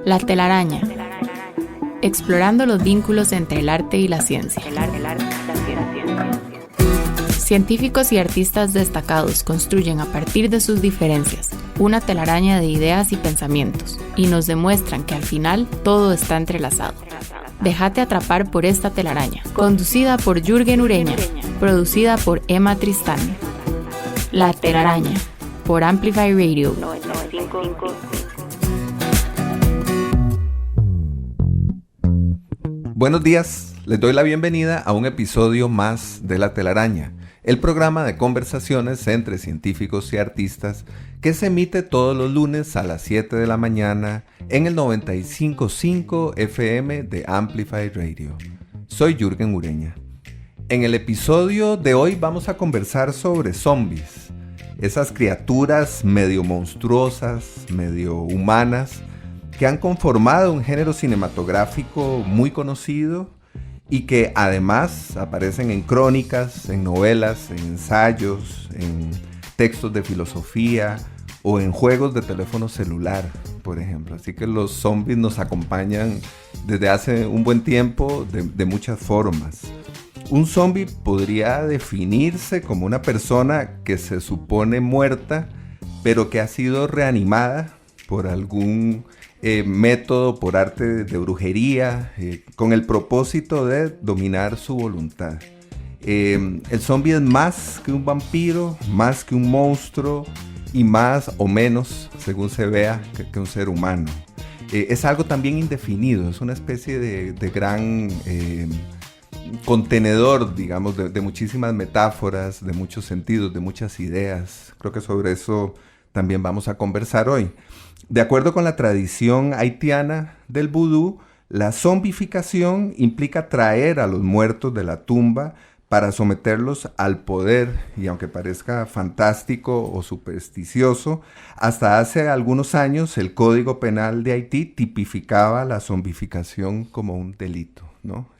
La telaraña. Explorando los vínculos entre el arte y la ciencia. Científicos y artistas destacados construyen a partir de sus diferencias una telaraña de ideas y pensamientos y nos demuestran que al final todo está entrelazado. Déjate atrapar por esta telaraña, conducida por Jürgen Ureña, producida por Emma Tristán. La telaraña, por Amplify Radio. Buenos días, les doy la bienvenida a un episodio más de La Telaraña, el programa de conversaciones entre científicos y artistas que se emite todos los lunes a las 7 de la mañana en el 95.5 FM de Amplify Radio. Soy Jürgen Ureña. En el episodio de hoy vamos a conversar sobre zombies, esas criaturas medio monstruosas, medio humanas, que han conformado un género cinematográfico muy conocido y que además aparecen en crónicas, en novelas, en ensayos, en textos de filosofía o en juegos de teléfono celular, por ejemplo. Así que los zombies nos acompañan desde hace un buen tiempo de muchas formas. Un zombie podría definirse como una persona que se supone muerta, pero que ha sido reanimada por algún método, por arte de brujería, con el propósito de dominar su voluntad. El zombie es más que un vampiro, más que un monstruo y más o menos, según se vea, que un ser humano. Es algo también indefinido, es una especie de gran contenedor, digamos, de muchísimas metáforas, de muchos sentidos, de muchas ideas. Creo que sobre eso también vamos a conversar hoy. De acuerdo con la tradición haitiana del vudú, la zombificación implica traer a los muertos de la tumba para someterlos al poder, y aunque parezca fantástico o supersticioso, hasta hace algunos años el Código Penal de Haití tipificaba la zombificación como un delito, ¿no?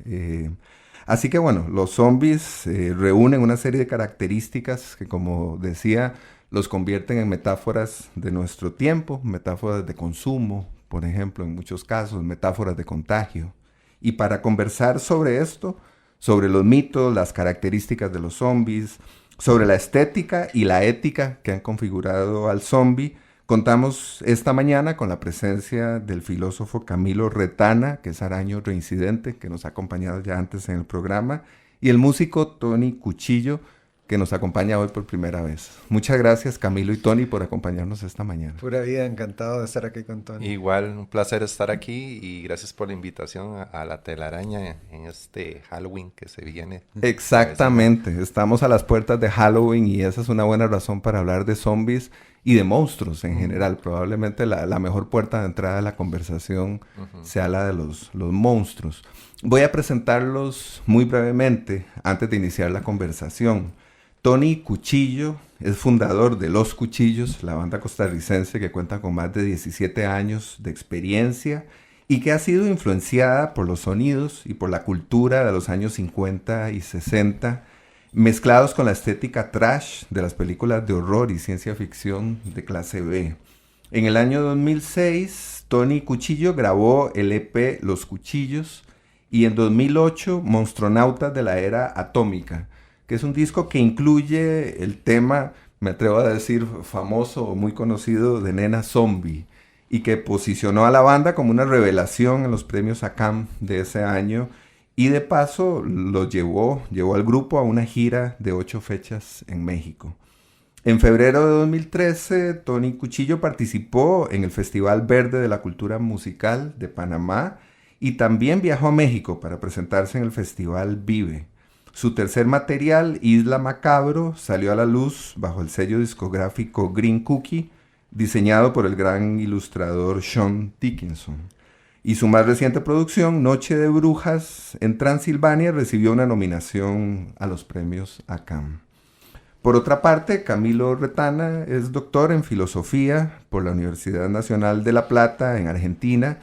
Así que bueno, los zombies reúnen una serie de características que, como decía, los convierten en metáforas de nuestro tiempo, metáforas de consumo, por ejemplo, en muchos casos, metáforas de contagio. Y para conversar sobre esto, sobre los mitos, las características de los zombies, sobre la estética y la ética que han configurado al zombie, contamos esta mañana con la presencia del filósofo Camilo Retana, que es araño reincidente, que nos ha acompañado ya antes en el programa, y el músico Tony Cuchillo, que nos acompaña hoy por primera vez. Muchas gracias, Camilo y Tony, por acompañarnos esta mañana. Pura vida, encantado de estar aquí con Tony. Igual, un placer estar aquí y gracias por la invitación a La Telaraña en este Halloween que se viene. Exactamente, estamos a las puertas de Halloween y esa es una buena razón para hablar de zombies y de monstruos en general. Probablemente la mejor puerta de entrada de la conversación sea la de los monstruos. Voy a presentarlos muy brevemente antes de iniciar la conversación. Tony Cuchillo es fundador de Los Cuchillos, la banda costarricense que cuenta con más de 17 años de experiencia y que ha sido influenciada por los sonidos y por la cultura de los años 50 y 60, mezclados con la estética trash de las películas de horror y ciencia ficción de clase B. En el año 2006, Tony Cuchillo grabó el EP Los Cuchillos y en 2008, Monstronautas de la Era Atómica, que es un disco que incluye el tema, me atrevo a decir, famoso o muy conocido de Nena Zombie, y que posicionó a la banda como una revelación en los premios ACAM de ese año, y de paso lo llevó al grupo a una gira de 8 fechas en México. En febrero de 2013, Tony Cuchillo participó en el Festival Verde de la Cultura Musical de Panamá y también viajó a México para presentarse en el Festival Vive. Su tercer material, Isla Macabro, salió a la luz bajo el sello discográfico Green Cookie, diseñado por el gran ilustrador Sean Dickinson. Y su más reciente producción, Noche de Brujas, en Transilvania, recibió una nominación a los premios ACAM. Por otra parte, Camilo Retana es doctor en filosofía por la Universidad Nacional de La Plata, en Argentina,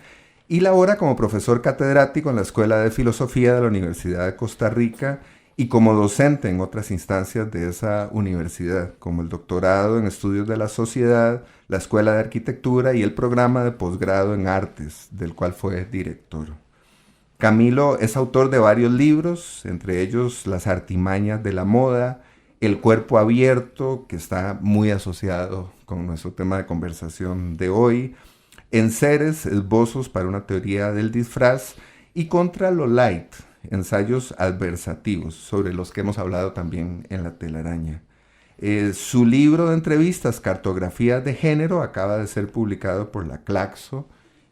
y labora como profesor catedrático en la Escuela de Filosofía de la Universidad de Costa Rica y como docente en otras instancias de esa universidad, como el doctorado en estudios de la sociedad, la escuela de arquitectura y el programa de posgrado en artes, del cual fue director. Camilo es autor de varios libros, entre ellos Las artimañas de la moda, El cuerpo abierto, que está muy asociado con nuestro tema de conversación de hoy, Enseres, esbozos para una teoría del disfraz, y Contra lo light, ensayos adversativos, sobre los que hemos hablado también en La telaraña. Su libro de entrevistas, Cartografías de Género, acaba de ser publicado por la Claxo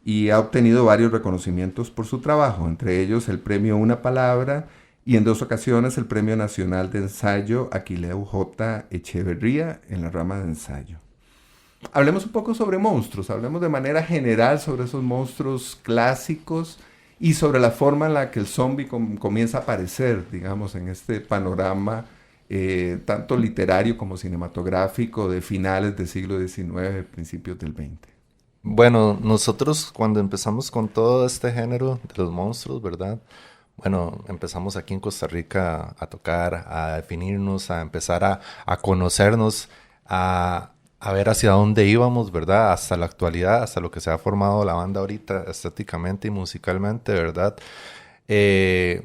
y ha obtenido varios reconocimientos por su trabajo, entre ellos el premio Una Palabra y en 2 ocasiones el Premio Nacional de Ensayo Aquileo J. Echeverría en la rama de ensayo. Hablemos un poco sobre monstruos, hablemos de manera general sobre esos monstruos clásicos y sobre la forma en la que el zombie comienza a aparecer, digamos, en este panorama tanto literario como cinematográfico de finales del siglo XIX, principios del XX. Bueno, nosotros cuando empezamos con todo este género de los monstruos, ¿verdad? Bueno, empezamos aquí en Costa Rica a tocar, a definirnos, a empezar a conocernos, a ver hacia dónde íbamos, ¿verdad? Hasta la actualidad, hasta lo que se ha formado la banda ahorita estéticamente y musicalmente, ¿verdad? El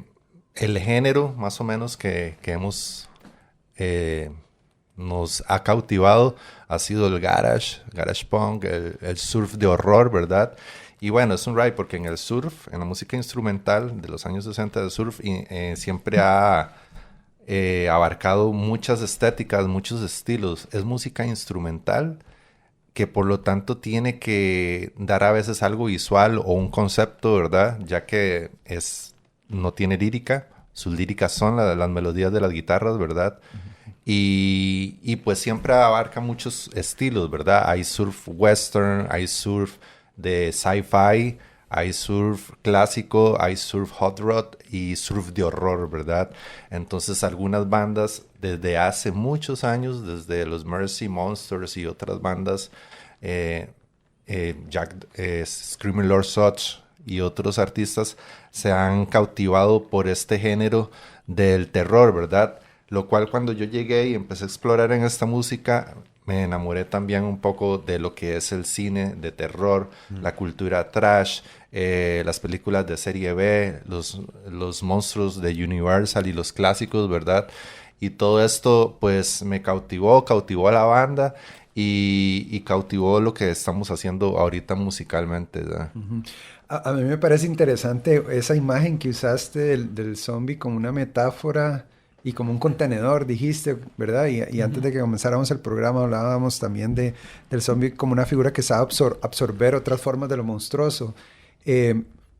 género más o menos que nos ha cautivado ha sido el garage punk, el surf de horror, ¿verdad? Y bueno, es un ride porque en el surf, en la música instrumental de los años 60 del surf, siempre ha abarcado muchas estéticas, muchos estilos. Es música instrumental que por lo tanto tiene que dar a veces algo visual o un concepto, ¿verdad? Ya que no tiene lírica. Sus líricas son las melodías de las guitarras, ¿verdad? Y pues siempre abarca muchos estilos, ¿verdad? Hay surf western, hay surf de sci-fi, hay surf clásico, hay surf hot rod y surf de horror, ¿verdad? Entonces algunas bandas desde hace muchos años, desde los Mercy Monsters y otras bandas, Screaming Lord Sutch y otros artistas se han cautivado por este género del terror, ¿verdad? Lo cual cuando yo llegué y empecé a explorar en esta música, me enamoré también un poco de lo que es el cine de terror, la cultura trash, las películas de serie B, los monstruos de Universal y los clásicos, ¿verdad? Y todo esto pues me cautivó a la banda y cautivó lo que estamos haciendo ahorita musicalmente, ¿verdad? Uh-huh. A mí me parece interesante esa imagen que usaste del zombie como una metáfora y como un contenedor, dijiste, ¿verdad? Y antes de que comenzáramos el programa hablábamos también del zombie como una figura que sabe absorber otras formas de lo monstruoso.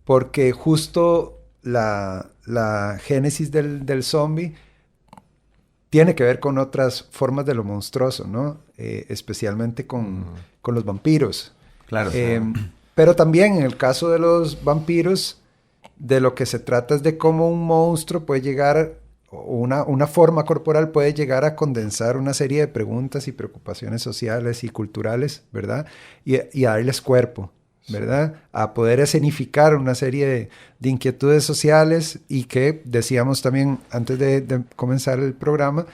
Porque justo la génesis del zombie tiene que ver con otras formas de lo monstruoso, ¿no? Especialmente con los vampiros. Claro. Pero también en el caso de los vampiros, de lo que se trata es de cómo un monstruo puede llegar, o una forma corporal puede llegar a condensar una serie de preguntas y preocupaciones sociales y culturales, ¿verdad? Y a darles cuerpo, ¿verdad? A poder escenificar una serie de inquietudes sociales y que decíamos también antes de comenzar el programa,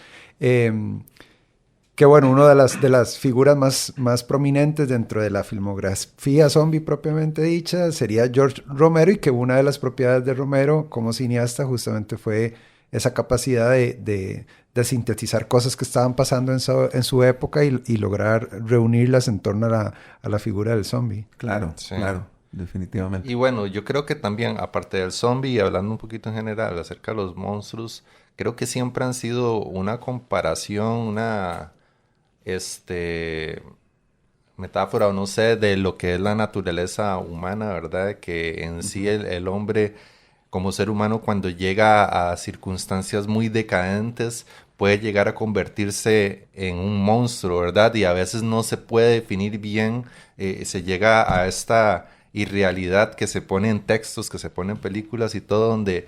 que bueno, una de las figuras más prominentes dentro de la filmografía zombie propiamente dicha sería George Romero, y que una de las propiedades de Romero como cineasta justamente fue esa capacidad de sintetizar cosas que estaban pasando en su época y lograr reunirlas en torno a la figura del zombie. Claro, Sí. claro, definitivamente. Y bueno, yo creo que también, aparte del zombie y hablando un poquito en general acerca de los monstruos, creo que siempre han sido una comparación, una metáfora o no sé, de lo que es la naturaleza humana, ¿verdad? Que en sí el hombre como ser humano cuando llega a circunstancias muy decadentes puede llegar a convertirse en un monstruo, ¿verdad? Y a veces no se puede definir bien, se llega a esta irrealidad que se pone en textos, que se pone en películas y todo, donde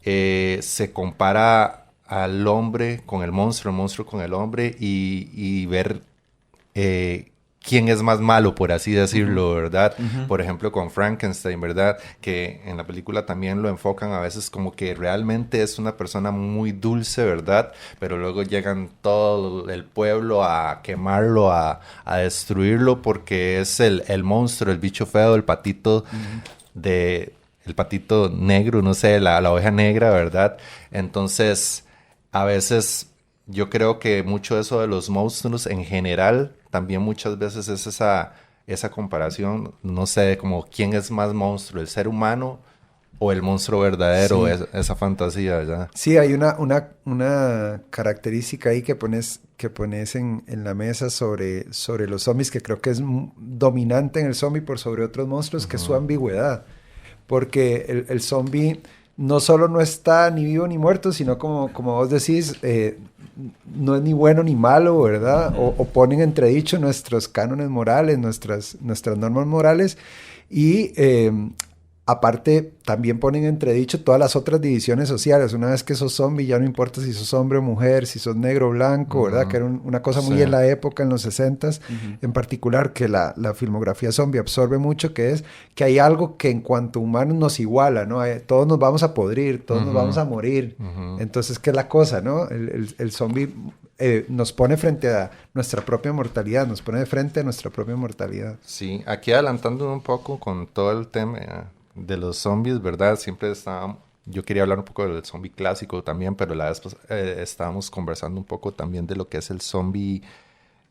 se compara al hombre con el monstruo con el hombre y ver quién es más malo, por así decirlo, ¿verdad? Por ejemplo, con Frankenstein, ¿verdad? Que en la película también lo enfocan a veces como que realmente es una persona muy dulce, ¿verdad? Pero luego llegan todo el pueblo a quemarlo, a destruirlo, porque es el monstruo, el bicho feo, el patito el patito negro, no sé, la oveja negra, ¿verdad? Entonces, a veces yo creo que mucho eso de los monstruos en general, también muchas veces es esa comparación, no sé, como quién es más monstruo, el ser humano o el monstruo verdadero, Sí. esa fantasía, ¿verdad? Sí, hay una característica ahí que pones en la mesa sobre los zombies que creo que es dominante en el zombie por sobre otros monstruos, que es su ambigüedad. Porque el zombie no solo no está ni vivo ni muerto, sino como vos decís, no es ni bueno ni malo, ¿verdad? O ponen entredicho nuestros cánones morales, nuestras normas morales, y aparte también ponen entredicho todas las otras divisiones sociales. Una vez que sos zombie, ya no importa si sos hombre o mujer, si sos negro o blanco, ¿verdad? Que era una cosa muy en la época, en los 60s, en particular, que la filmografía zombie absorbe mucho, que es que hay algo que en cuanto humanos nos iguala, ¿no? Todos nos vamos a podrir, todos nos vamos a morir. Entonces, ¿qué es la cosa, no? El zombie nos pone frente a nuestra propia mortalidad, nos pone de frente a nuestra propia mortalidad. Sí, aquí adelantando un poco con todo el tema de los zombies, ¿verdad? Yo quería hablar un poco del zombie clásico también, pero la vez estábamos conversando un poco también de lo que es el zombie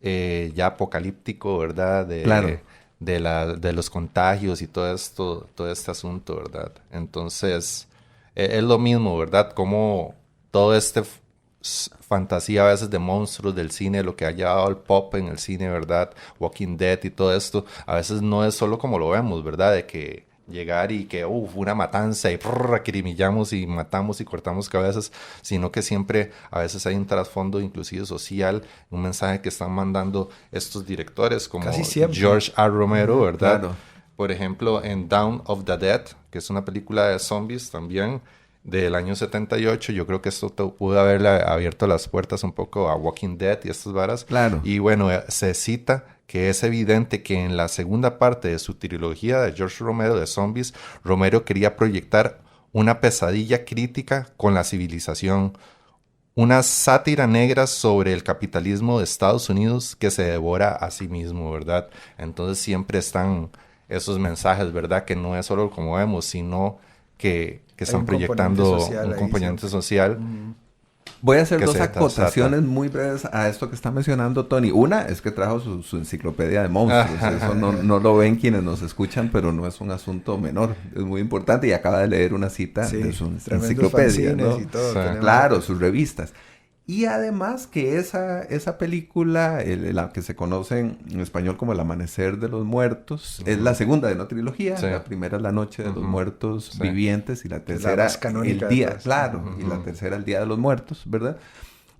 ya apocalíptico, ¿verdad? Claro. De los contagios y todo este asunto, ¿verdad? Entonces, es lo mismo, ¿verdad? Como todo fantasía a veces de monstruos del cine, lo que ha llevado al pop en el cine, ¿verdad? Walking Dead y todo esto, a veces no es solo como lo vemos, ¿verdad? De que llegar y que una matanza y acribillamos y matamos y cortamos cabezas, sino que siempre a veces hay un trasfondo inclusive social, un mensaje que están mandando estos directores como George R. Romero, ¿verdad? Claro. Por ejemplo, en Dawn of the Dead, que es una película de zombies también del año 78, yo creo que esto pudo haberle abierto las puertas un poco a Walking Dead y estas varas. Claro. Y bueno, se cita que es evidente que en la segunda parte de su trilogía de George Romero de zombies, Romero quería proyectar una pesadilla crítica con la civilización, una sátira negra sobre el capitalismo de Estados Unidos que se devora a sí mismo, ¿verdad? Entonces siempre están esos mensajes, ¿verdad? Que no es solo como vemos, sino que están proyectando un componente social. Voy a hacer dos acotaciones muy breves a esto que está mencionando Tony. Una es que trajo su enciclopedia de monstruos. Eso no lo ven quienes nos escuchan, pero no es un asunto menor. Es muy importante y acaba de leer una cita de su enciclopedia, ¿no? Y todo, claro, sus revistas. Y además que esa película, la que se conoce en español como El Amanecer de los Muertos, es la segunda de una trilogía. La primera es La Noche de los Muertos Vivientes y la tercera El Día, y la tercera El Día de los Muertos, ¿verdad?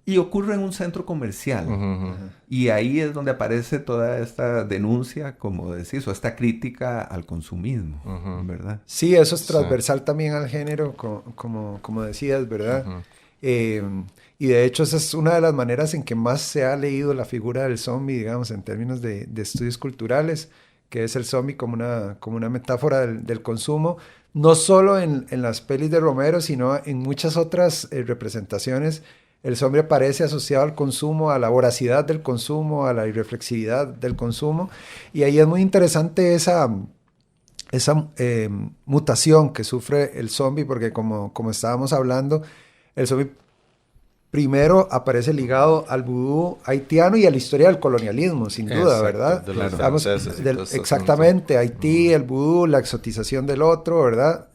Y ocurre en un centro comercial. Y ahí es donde aparece toda esta denuncia, como decís, o esta crítica al consumismo, ¿verdad? Sí, eso es transversal también al género, como decías, ¿verdad? Y de hecho esa es una de las maneras en que más se ha leído la figura del zombie, digamos, en términos de estudios culturales, que es el zombie como una metáfora del consumo, no solo en las pelis de Romero, sino en muchas otras representaciones. El zombie aparece asociado al consumo, a la voracidad del consumo, a la irreflexividad del consumo, y ahí es muy interesante esa mutación que sufre el zombie, porque como estábamos hablando, el zombie primero aparece ligado al vudú haitiano y a la historia del colonialismo, sin duda, ¿verdad? De los franceses exactamente, Haití, el vudú, la exotización del otro, ¿verdad?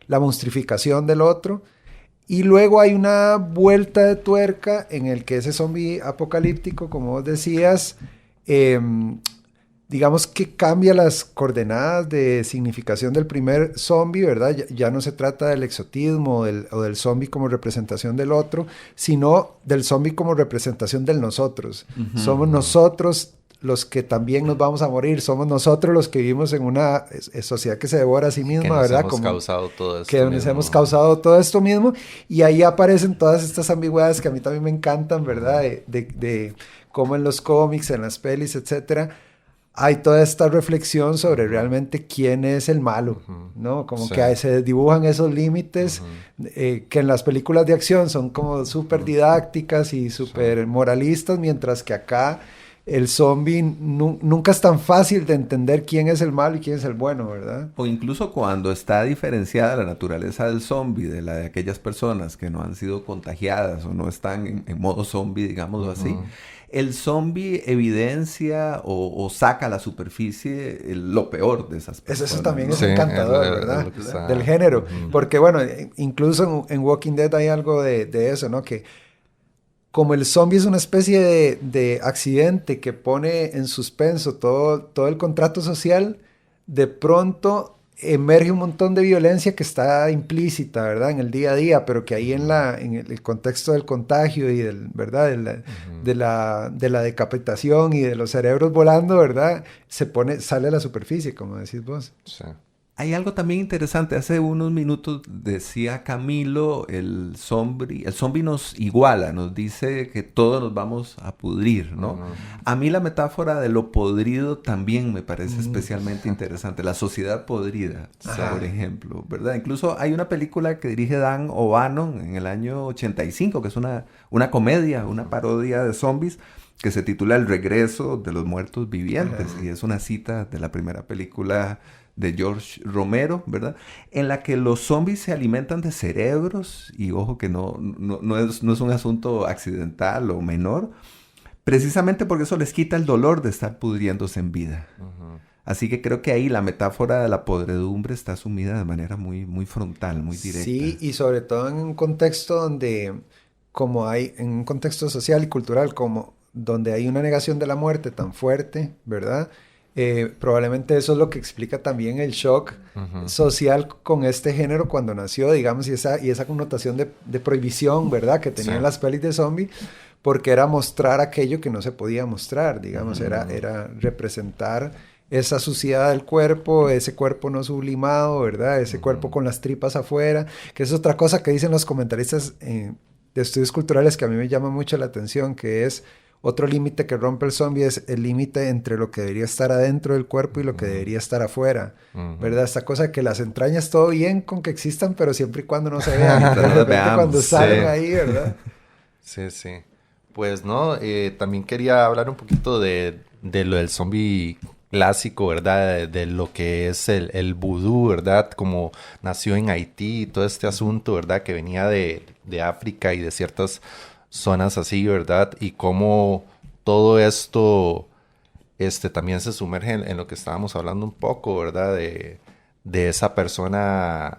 La monstrificación del otro. Y luego hay una vuelta de tuerca en el que ese zombie apocalíptico, como vos decías, digamos que cambia las coordenadas de significación del primer zombie, ¿verdad? Ya no se trata del exotismo o del zombie como representación del otro, sino del zombie como representación del nosotros. Somos nosotros los que también nos vamos a morir, somos nosotros los que vivimos en una sociedad que se devora a sí misma, ¿verdad? Hemos causado todo esto que nos hemos causado todo esto mismo, y ahí aparecen todas estas ambigüedades que a mí también me encantan, ¿verdad? De como en los cómics, en las pelis, etcétera, hay toda esta reflexión sobre realmente quién es el malo, ¿no? Como que se dibujan esos límites que en las películas de acción son como súper didácticas y súper moralistas, mientras que acá el zombie nunca es tan fácil de entender quién es el malo y quién es el bueno, ¿verdad? O incluso cuando está diferenciada la naturaleza del zombie de la de aquellas personas que no han sido contagiadas o no están en modo zombie, digámoslo así, el zombie evidencia o saca a la superficie lo peor de esas personas. Eso también es encantador, ¿verdad? Del género. Porque, bueno, incluso en Walking Dead hay algo de eso, ¿no? Que como el zombie es una especie de accidente que pone en suspenso todo el contrato social, de pronto emerge un montón de violencia que está implícita, ¿verdad? En el día a día, pero que ahí en el contexto del contagio y ¿verdad? De la decapitación y de los cerebros volando, ¿verdad? Sale a la superficie, como decís vos. Sí. Hay algo también interesante. Hace unos minutos decía Camilo, el zombie nos iguala, nos dice que todos nos vamos a pudrir, ¿no? A mí la metáfora de lo podrido también me parece especialmente interesante. La sociedad podrida, por ejemplo, ¿verdad? Incluso hay una película que dirige Dan O'Bannon en el año 85, que es una comedia, una parodia de zombies, que se titula El regreso de los muertos vivientes, y es una cita de la primera película de George Romero, ¿verdad? En la que los zombies se alimentan de cerebros, y ojo que no es un asunto accidental o menor, precisamente porque eso les quita el dolor de estar pudriéndose en vida. Así que creo que ahí la metáfora de la podredumbre está asumida de manera muy, muy frontal, muy directa. Sí, y sobre todo en un contexto donde, en un contexto social y cultural donde hay una negación de la muerte tan fuerte, ¿verdad? Probablemente eso es lo que explica también el shock social con este género cuando nació, digamos, y esa connotación de prohibición, ¿verdad? Que tenían las pelis de zombie, porque era mostrar aquello que no se podía mostrar, digamos, era representar esa suciedad del cuerpo, ese cuerpo no sublimado, ¿verdad? Ese cuerpo con las tripas afuera, que es otra cosa que dicen los comentaristas de estudios culturales que a mí me llama mucho la atención, que es otro límite que rompe el zombie, es el límite entre lo que debería estar adentro del cuerpo y lo que debería estar afuera, ¿verdad? Esta cosa que las entrañas todo bien con que existan, pero siempre y cuando no se vean, de repente cuando salen ahí, ¿verdad? Sí, sí. Pues, ¿no? También quería hablar un poquito de lo del zombie clásico, ¿verdad? De lo que es el vudú, ¿verdad? Como nació en Haití y todo este asunto, ¿verdad? Que venía de África y de ciertas zonas así, ¿verdad? Y cómo todo esto también se sumerge en lo que estábamos hablando un poco, ¿verdad? De esa persona,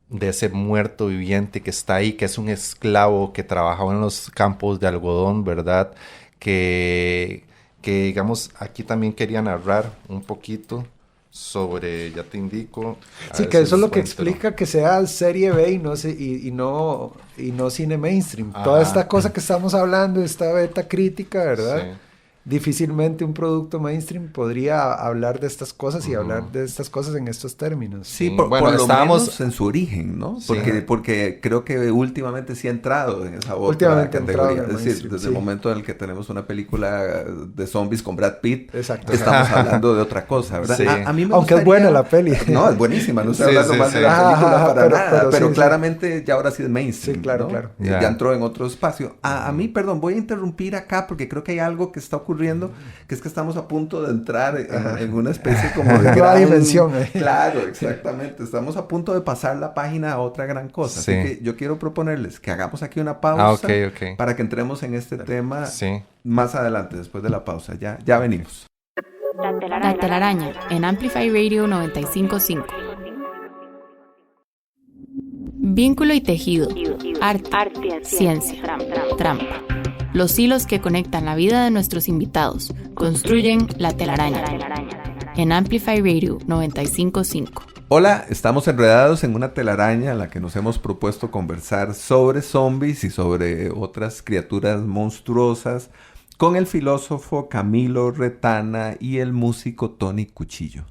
de ese muerto viviente que está ahí, que es un esclavo que trabajaba en los campos de algodón, ¿verdad? Que digamos, aquí también quería narrar un poquito sobre, ya te indico. Sí, que eso es lo que explica que sea serie B y no cine mainstream. Toda esta cosa que estamos hablando, esta beta crítica, ¿verdad? Sí. Difícilmente un producto mainstream podría hablar de estas cosas y hablar de estas cosas en estos términos. Sí, por lo menos en su origen, ¿no? Sí. Porque creo que últimamente sí ha entrado en esa otra categoría. Es decir, desde el momento en el que tenemos una película de zombies con Brad Pitt, estamos hablando de otra cosa, ¿verdad? Sí. A mí me Aunque gustaría... es buena la peli. No, es buenísima. No estoy hablando más de la película para nada. Pero claramente ya ahora sí es mainstream, Sí, claro, ¿no? claro. Ya entró en otro espacio. A mí, perdón, voy a interrumpir acá porque creo que hay algo que está ocurriendo, que es que estamos a punto de entrar en una especie como de gran dimensión. Claro, exactamente. Estamos a punto de pasar la página a otra gran cosa. Sí. Así que yo quiero proponerles que hagamos aquí una pausa Okay. para que entremos en este tema Sí. más adelante, después de la pausa. Ya venimos. La telaraña en Amplify Radio 95.5. Vínculo y tejido, arte, ciencia, trampa. Los hilos que conectan la vida de nuestros invitados construyen la telaraña. En Amplify Radio 95.5. Hola, estamos enredados en una telaraña en la que nos hemos propuesto conversar sobre zombies y sobre otras criaturas monstruosas con el filósofo Camilo Retana y el músico Tony Cuchillo.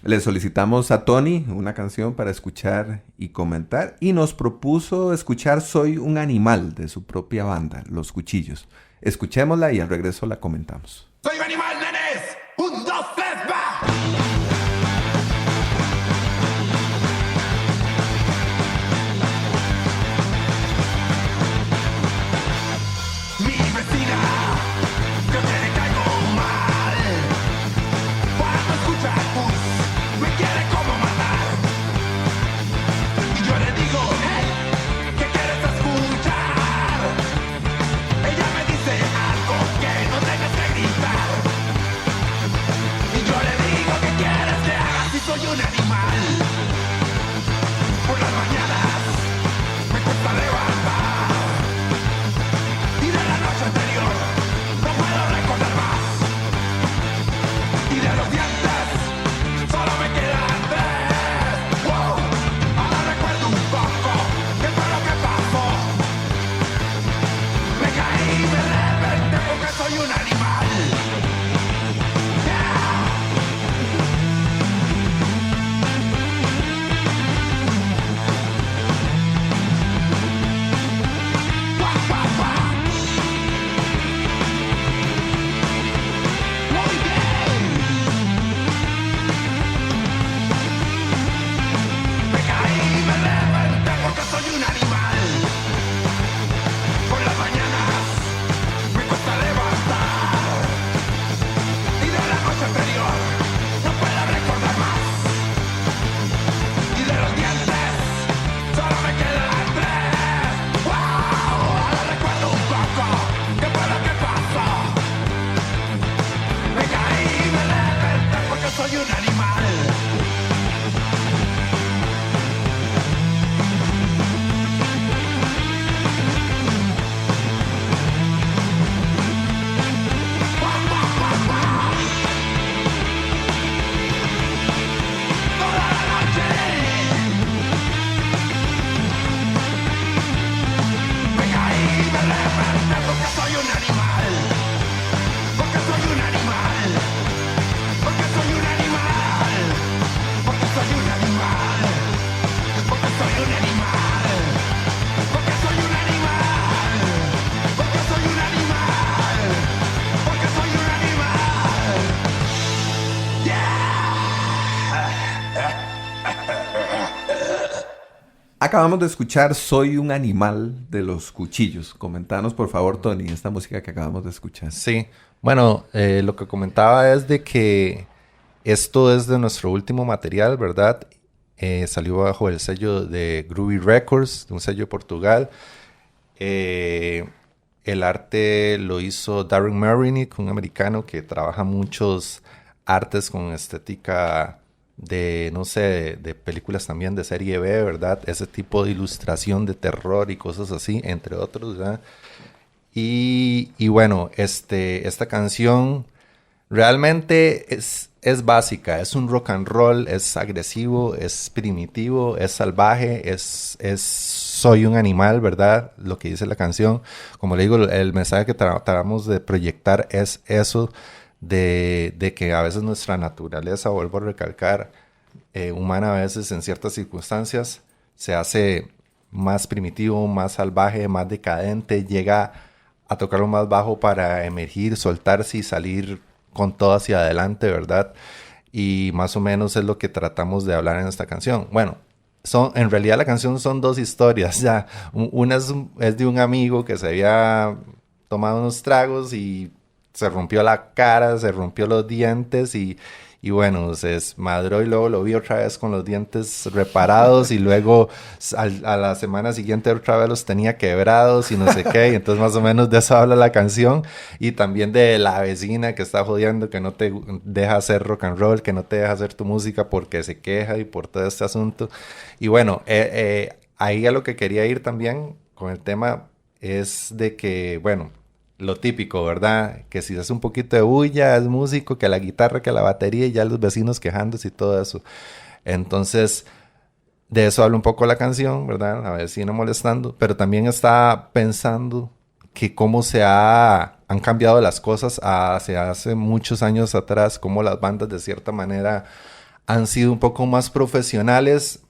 Le solicitamos a Tony una canción para escuchar y comentar y nos propuso escuchar Soy un animal de su propia banda, Los Cuchillos. Escuchémosla y al regreso la comentamos. ¡Soy un animal, nenes! ¡Un, dos, tres, va! Mi vecina, creo que le caigo mal. Cuando escucha el bus, me quiere como matar. Y yo le digo, hey, ¿qué quieres escuchar? Ella me dice algo que no tengas que gritar. Y yo le digo, ¿qué quieres que haga si soy un animal? Por las mañanas me cuesta levantar. Y de la noche anterior no puedo recordar más. Y de los dientes solo me quedan tres. Wow, ahora recuerdo un poco qué fue lo que pasó. Me caí y me reventé porque soy un animal. Yeah. Guau, guau, guau. Muy bien. Me caí y me reventé porque soy un animal. Por las mañanas me cuesta levantar. Y de la noche anterior no puedo recordar más. Y de los dientes solo me quedan tres. ¡Wow! Ahora recuerdo un poco qué fue lo que pasó. Me caí y me reventé porque soy un animal. Toda la noche me caí y me reventé porque soy un animal. Porque soy un animal. Porque soy un animal. Porque soy un animal. Porque soy un animal. Porque soy un animal. Porque soy un animal. Porque soy un animal. Acabamos de escuchar Soy un animal de Los Cuchillos. Comentanos por favor, Tony, esta música que acabamos de escuchar. Sí, bueno, lo que comentaba es de que esto es de nuestro último material, ¿verdad? Salió bajo el sello de Groovy Records, de un sello de Portugal. El arte lo hizo Darren Marinick, un americano que trabaja muchos artes con estética de, no sé, de películas también de serie B, ¿verdad? Ese tipo de ilustración de terror y cosas así, entre otros, ¿verdad? Y bueno, esta canción realmente es básica, es un rock and roll, es agresivo, es primitivo, es salvaje, es soy un animal, ¿verdad? Lo que dice la canción. Como le digo, el mensaje que tratamos de proyectar es eso, de que a veces nuestra naturaleza, vuelvo a recalcar, humana a veces en ciertas circunstancias se hace más primitivo, más salvaje, más decadente, llega a tocar lo más bajo para emergir, soltarse y salir con todo hacia adelante, ¿verdad? Y más o menos es lo que tratamos de hablar en esta canción. Bueno, en realidad la canción son dos historias, ya. Una es de un amigo que se había tomado unos tragos y se rompió la cara, se rompió los dientes y bueno, se desmadró y luego lo vi otra vez con los dientes reparados y luego a la semana siguiente otra vez los tenía quebrados y no sé qué. Y entonces más o menos de eso habla la canción. Y también de la vecina que está jodiendo, que no te deja hacer rock and roll, que no te deja hacer tu música porque se queja y por todo este asunto. Y bueno, ahí a lo que quería ir también con el tema es de que, bueno, lo típico, ¿verdad? Que si hace un poquito de bulla, es músico, que la guitarra, que la batería, y ya los vecinos quejándose y todo eso. Entonces, de eso habla un poco la canción, ¿verdad? La vecina molestando, pero también está pensando que cómo han cambiado las cosas hace muchos años atrás, cómo las bandas de cierta manera han sido un poco más profesionales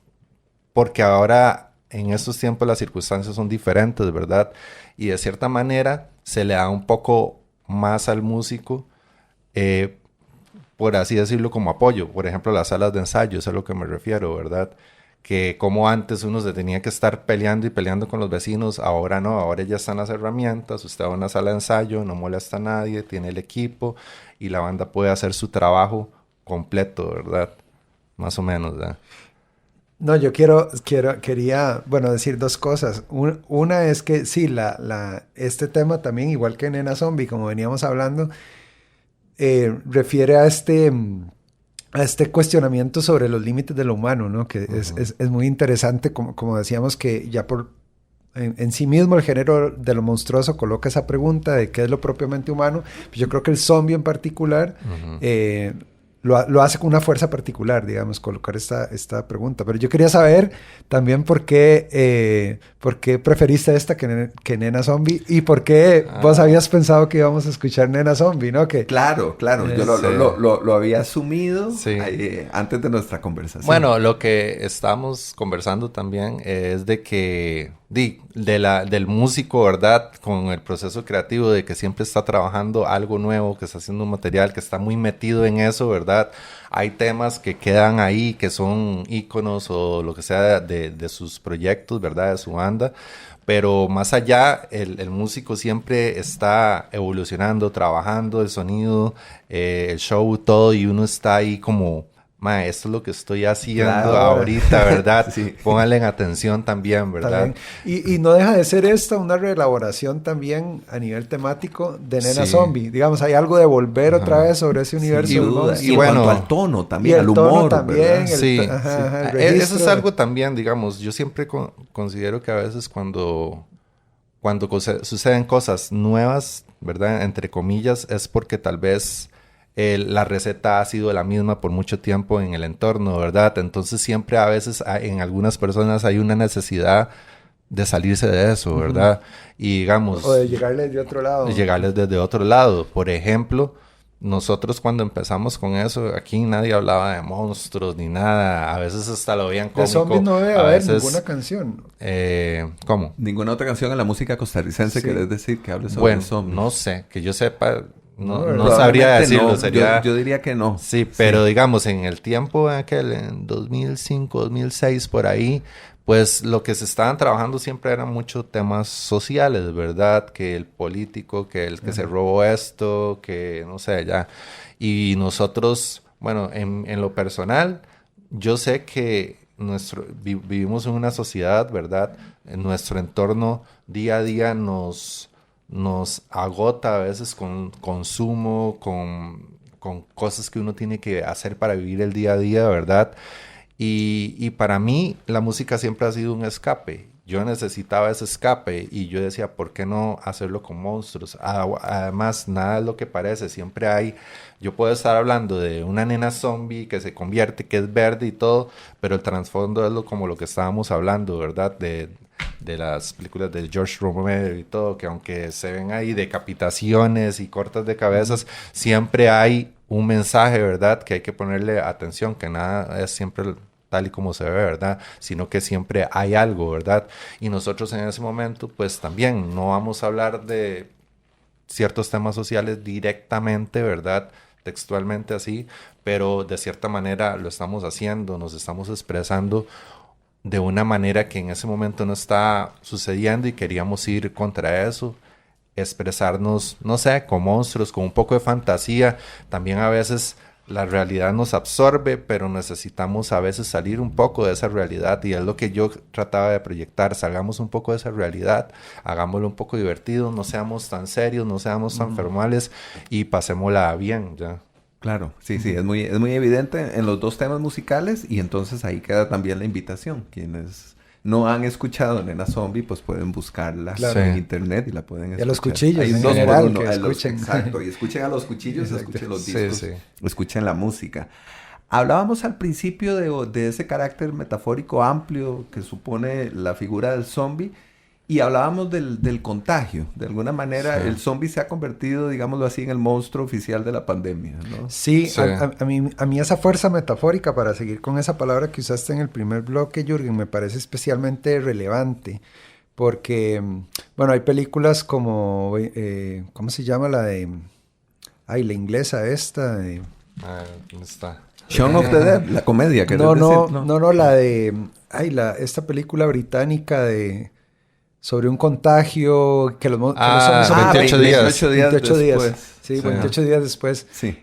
porque ahora en estos tiempos las circunstancias son diferentes, ¿verdad? Y de cierta manera se le da un poco más al músico, por así decirlo, como apoyo. Por ejemplo, las salas de ensayo, eso es a lo que me refiero, ¿verdad? Que como antes uno se tenía que estar peleando y peleando con los vecinos, ahora no, ahora ya están las herramientas, usted va a una sala de ensayo, no molesta a nadie, tiene el equipo y la banda puede hacer su trabajo completo, ¿verdad? Más o menos, ¿verdad? No, yo quería, bueno, decir dos cosas. Una es que sí, este tema también, igual que Nena Zombie, como veníamos hablando, refiere a este cuestionamiento sobre los límites de lo humano, ¿no? Que es muy interesante, como decíamos, que ya en sí mismo el género de lo monstruoso coloca esa pregunta de qué es lo propiamente humano. Pues yo creo que el zombie en particular lo hace con una fuerza particular, digamos, colocar esta pregunta. Pero yo quería saber también por qué preferiste esta que Nena Zombie y por qué vos habías pensado que íbamos a escuchar Nena Zombie, ¿no? Que, Claro. Yo lo había asumido antes de nuestra conversación. Bueno, lo que estamos conversando también es de que del músico, ¿verdad? Con el proceso creativo de que siempre está trabajando algo nuevo, que está haciendo un material, que está muy metido en eso, ¿verdad? Hay temas que quedan ahí, que son íconos o lo que sea de sus proyectos, ¿verdad? De su banda. Pero más allá, el músico siempre está evolucionando, trabajando el sonido, el show, todo, y uno está ahí como... esto es lo que estoy haciendo ahorita, ¿verdad? Sí. Pónganle en atención también, ¿verdad? Y no deja de ser esta una reelaboración también a nivel temático de Nena Zombie. Digamos, hay algo de volver otra vez sobre ese universo. Y bueno, al tono también, al humor, también. Eso es algo también, digamos, yo siempre considero que a veces cuando suceden cosas nuevas, ¿verdad? Entre comillas, es porque tal vez... la receta ha sido la misma por mucho tiempo en el entorno, ¿verdad? Entonces siempre a veces en algunas personas hay una necesidad de salirse de eso, ¿verdad? Y digamos... O de llegarles de otro lado. De llegarles desde otro lado. Por ejemplo, nosotros cuando empezamos con eso, aquí nadie hablaba de monstruos ni nada. A veces hasta lo veían cómico. De zombies no debe haber ninguna canción. ¿Cómo? Ninguna otra canción en la música costarricense, querés decir, que hable sobre zombies. No sé, que yo sepa... No sabría decirlo, sería... Yo diría que no. Sí, pero digamos, en el tiempo en 2005, 2006, por ahí, pues lo que se estaban trabajando siempre eran muchos temas sociales, ¿verdad? Que el político, que el que se robó esto, que no sé, ya. Y nosotros, bueno, en lo personal, yo sé que vivimos en una sociedad, ¿verdad? En nuestro entorno día a día nos agota a veces con consumo, con cosas que uno tiene que hacer para vivir el día a día, ¿verdad? Y para mí la música siempre ha sido un escape. Yo necesitaba ese escape y yo decía, ¿por qué no hacerlo con monstruos? Además, nada es lo que parece. Siempre hay... Yo puedo estar hablando de una nena zombie que se convierte, que es verde y todo, pero el trasfondo es como lo que estábamos hablando, ¿verdad? De las películas de George Romero y todo, que aunque se ven ahí decapitaciones y cortes de cabezas, siempre hay un mensaje, ¿verdad? Que hay que ponerle atención, que nada es siempre tal y como se ve, ¿verdad? Sino que siempre hay algo, ¿verdad? Y nosotros en ese momento, pues también no vamos a hablar de ciertos temas sociales directamente, ¿verdad? Textualmente así, pero de cierta manera lo estamos haciendo, nos estamos expresando de una manera que en ese momento no está sucediendo y queríamos ir contra eso, expresarnos, no sé, con monstruos, con un poco de fantasía. También a veces la realidad nos absorbe, pero necesitamos a veces salir un poco de esa realidad y es lo que yo trataba de proyectar. Salgamos un poco de esa realidad, hagámoslo un poco divertido, no seamos tan serios, no seamos tan formales y pasémosla bien, ya. Claro, sí, es muy evidente en los dos temas musicales y entonces ahí queda también la invitación. Quienes no han escuchado Nena Zombie, pues pueden buscarla en internet y la pueden escuchar. Y a los cuchillos en dos general, por uno. que escuchen. Exacto, y escuchen a los cuchillos, escuchen los discos, Sí. escuchen la música. Hablábamos al principio de ese carácter metafórico amplio que supone la figura del zombie Y hablábamos del contagio. De alguna manera, Sí. el zombie se ha convertido, digámoslo así, en el monstruo oficial de la pandemia, ¿no? Sí, Sí. a mí esa fuerza metafórica, para seguir con esa palabra que usaste en el primer bloque, Jürgen, me parece especialmente relevante. Porque, bueno, hay películas como, ¿cómo se llama la de... Ay, la inglesa esta. ¿Dónde está? Shaun of the Dead, la comedia, ¿querés No, decir? no, la de... Ay, esta película británica de... Sobre un contagio que los zombies son 28 días. 28 días 28 días. después. Sí, Sí. 28 días después. Sí.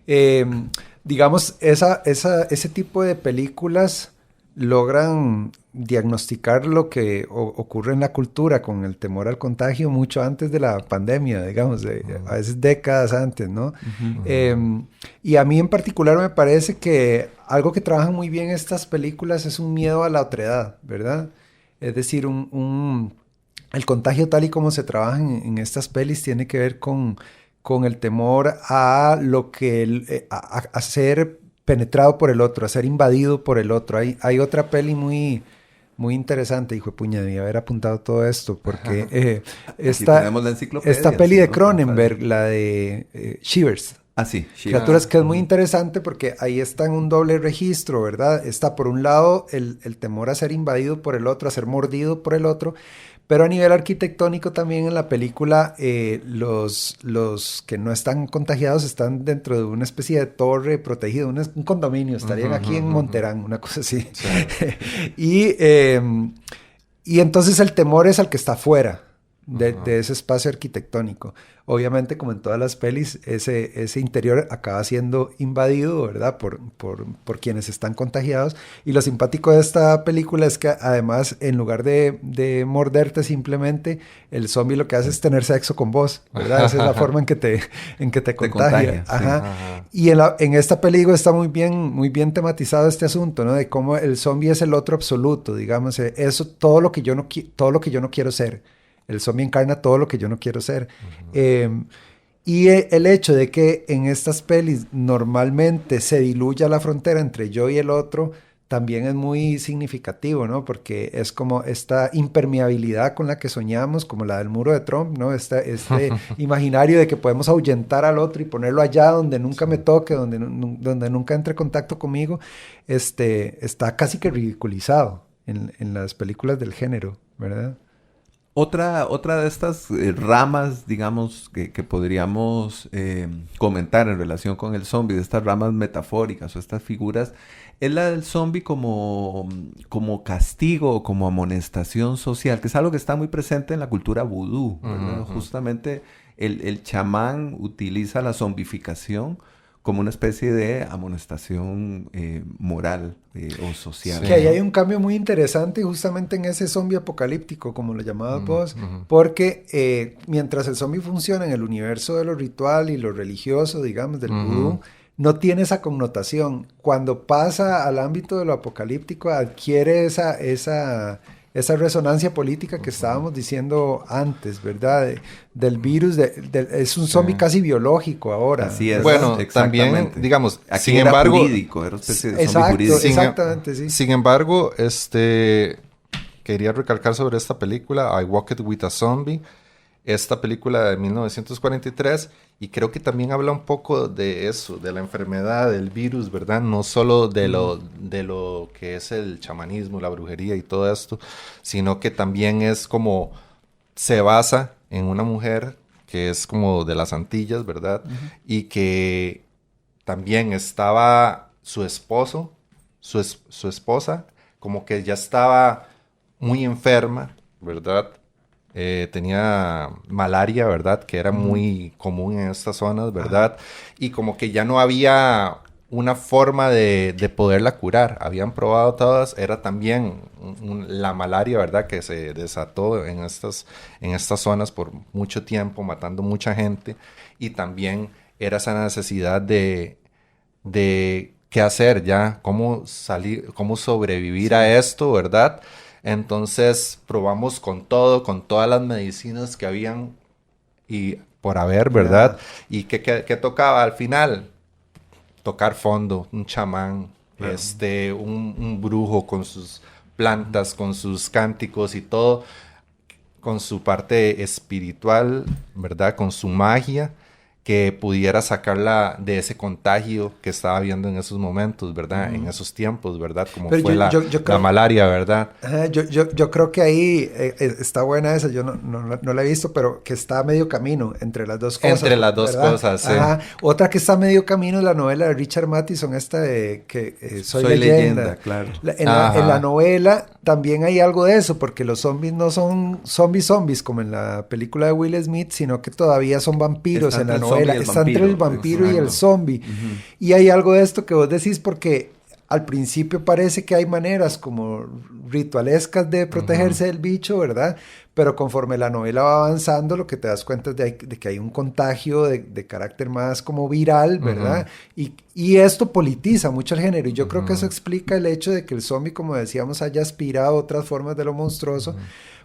Digamos, ese tipo de películas logran diagnosticar lo que ocurre en la cultura con el temor al contagio mucho antes de la pandemia, digamos, a veces décadas antes, ¿no? Y a mí en particular me parece que algo que trabajan muy bien estas películas es un miedo a la otredad, ¿verdad? Es decir, el contagio tal y como se trabaja en estas pelis tiene que ver con el temor a lo que a ser penetrado por el otro, a ser invadido por el otro. Hay otra peli muy interesante, hijo de puña, debía haber apuntado todo esto, porque tenemos la enciclopedia, esta peli de ¿no? Cronenberg, la de Shivers, Ah, sí. Criaturas, que es muy interesante porque ahí está en un doble registro, ¿verdad? Está por un lado el temor a ser invadido por el otro, a ser mordido por el otro, pero a nivel arquitectónico también en la película los que no están contagiados están dentro de una especie de torre protegida, un condominio, estarían aquí en Monterán, una cosa así. Sí. y entonces el temor es al que está afuera de ese espacio arquitectónico. Obviamente, como en todas las pelis, ese interior acaba siendo invadido, ¿verdad? Por quienes están contagiados. Y lo simpático de esta película es que además, en lugar de morderte simplemente, el zombie lo que hace es tener sexo con vos, ¿verdad? Esa es la forma en que te contagia. contagia, sí. Ajá. Y en esta película está muy bien tematizado este asunto, ¿no? De cómo el zombie es el otro absoluto, digamos. Eso, todo lo que yo no quiero ser. El zombie encarna todo lo que yo no quiero ser. Y el hecho de que en estas pelis normalmente se diluya la frontera entre yo y el otro también es muy significativo, ¿no? Porque es como esta impermeabilidad con la que soñamos, como la del muro de Trump, ¿no? Este imaginario de que podemos ahuyentar al otro y ponerlo allá donde nunca me toque, donde nunca entre en contacto conmigo, está casi que ridiculizado en las películas del género, ¿verdad? Otra de estas ramas, digamos, que podríamos comentar en relación con el zombie, de estas ramas metafóricas o estas figuras, es la del zombie como castigo, como amonestación social, que es algo que está muy presente en la cultura vudú, ¿verdad? Justamente el chamán utiliza la zombificación como una especie de amonestación moral o social. Que ahí hay un cambio muy interesante justamente en ese zombie apocalíptico, como lo llamabas vos, porque mientras el zombie funciona en el universo de lo ritual y lo religioso, digamos, del vudú, no tiene esa connotación. Cuando pasa al ámbito de lo apocalíptico, adquiere esa resonancia política que estábamos diciendo antes, ¿verdad? Del virus, es un zombie casi biológico ahora. Así es. Bueno, exactamente. también, digamos, aquí sin era embargo, jurídico, era una especie de zombie Exacto, jurídico. exactamente, sí. Sin embargo, quería recalcar sobre esta película, I Walked with a Zombie, esta película de 1943, y creo que también habla un poco de eso, de la enfermedad, del virus, ¿verdad? No solo de lo que es el chamanismo, la brujería y todo esto, sino que también es como, se basa en una mujer que es como de las Antillas, ¿verdad? Y que también estaba su esposo, su esposa, como que ya estaba muy enferma, ¿verdad? Tenía malaria, ¿verdad? Que era muy común en estas zonas, ¿verdad? Y como que ya no había una forma de poderla curar. Habían probado todas. Era también la malaria, ¿verdad? Que se desató en estas zonas por mucho tiempo, matando mucha gente. Y también era esa necesidad de qué hacer ya, cómo salir, cómo sobrevivir a esto, ¿verdad? Entonces probamos con todo, con todas las medicinas que habían y por haber, ¿verdad? ¿Y qué tocaba al final? Tocar fondo, un chamán, un brujo con sus plantas, con sus cánticos y todo. con su parte espiritual, ¿verdad? Con su magia, que pudiera sacarla de ese contagio que estaba viendo en esos momentos, ¿verdad? En esos tiempos, ¿verdad? Como Pero fue la malaria, ¿verdad? Yo creo que ahí está buena esa, yo no la he visto, pero que está a medio camino entre las dos cosas. Entre las dos ¿verdad? cosas, sí. Ajá. Otra que está a medio camino es la novela de Richard Matheson, esta de que Soy leyenda. Claro. En la novela también hay algo de eso, porque los zombies no son zombies como en la película de Will Smith, sino que todavía son vampiros en la novela. Está entre el vampiro y el zombie. Uh-huh. Y hay algo de esto que vos decís, porque al principio parece que hay maneras como ritualescas de protegerse del bicho, ¿verdad? Pero conforme la novela va avanzando, lo que te das cuenta es de que hay un contagio de carácter más como viral, ¿verdad? Y esto politiza mucho el género. Y yo creo que eso explica el hecho de que el zombie, como decíamos, haya aspirado a otras formas de lo monstruoso,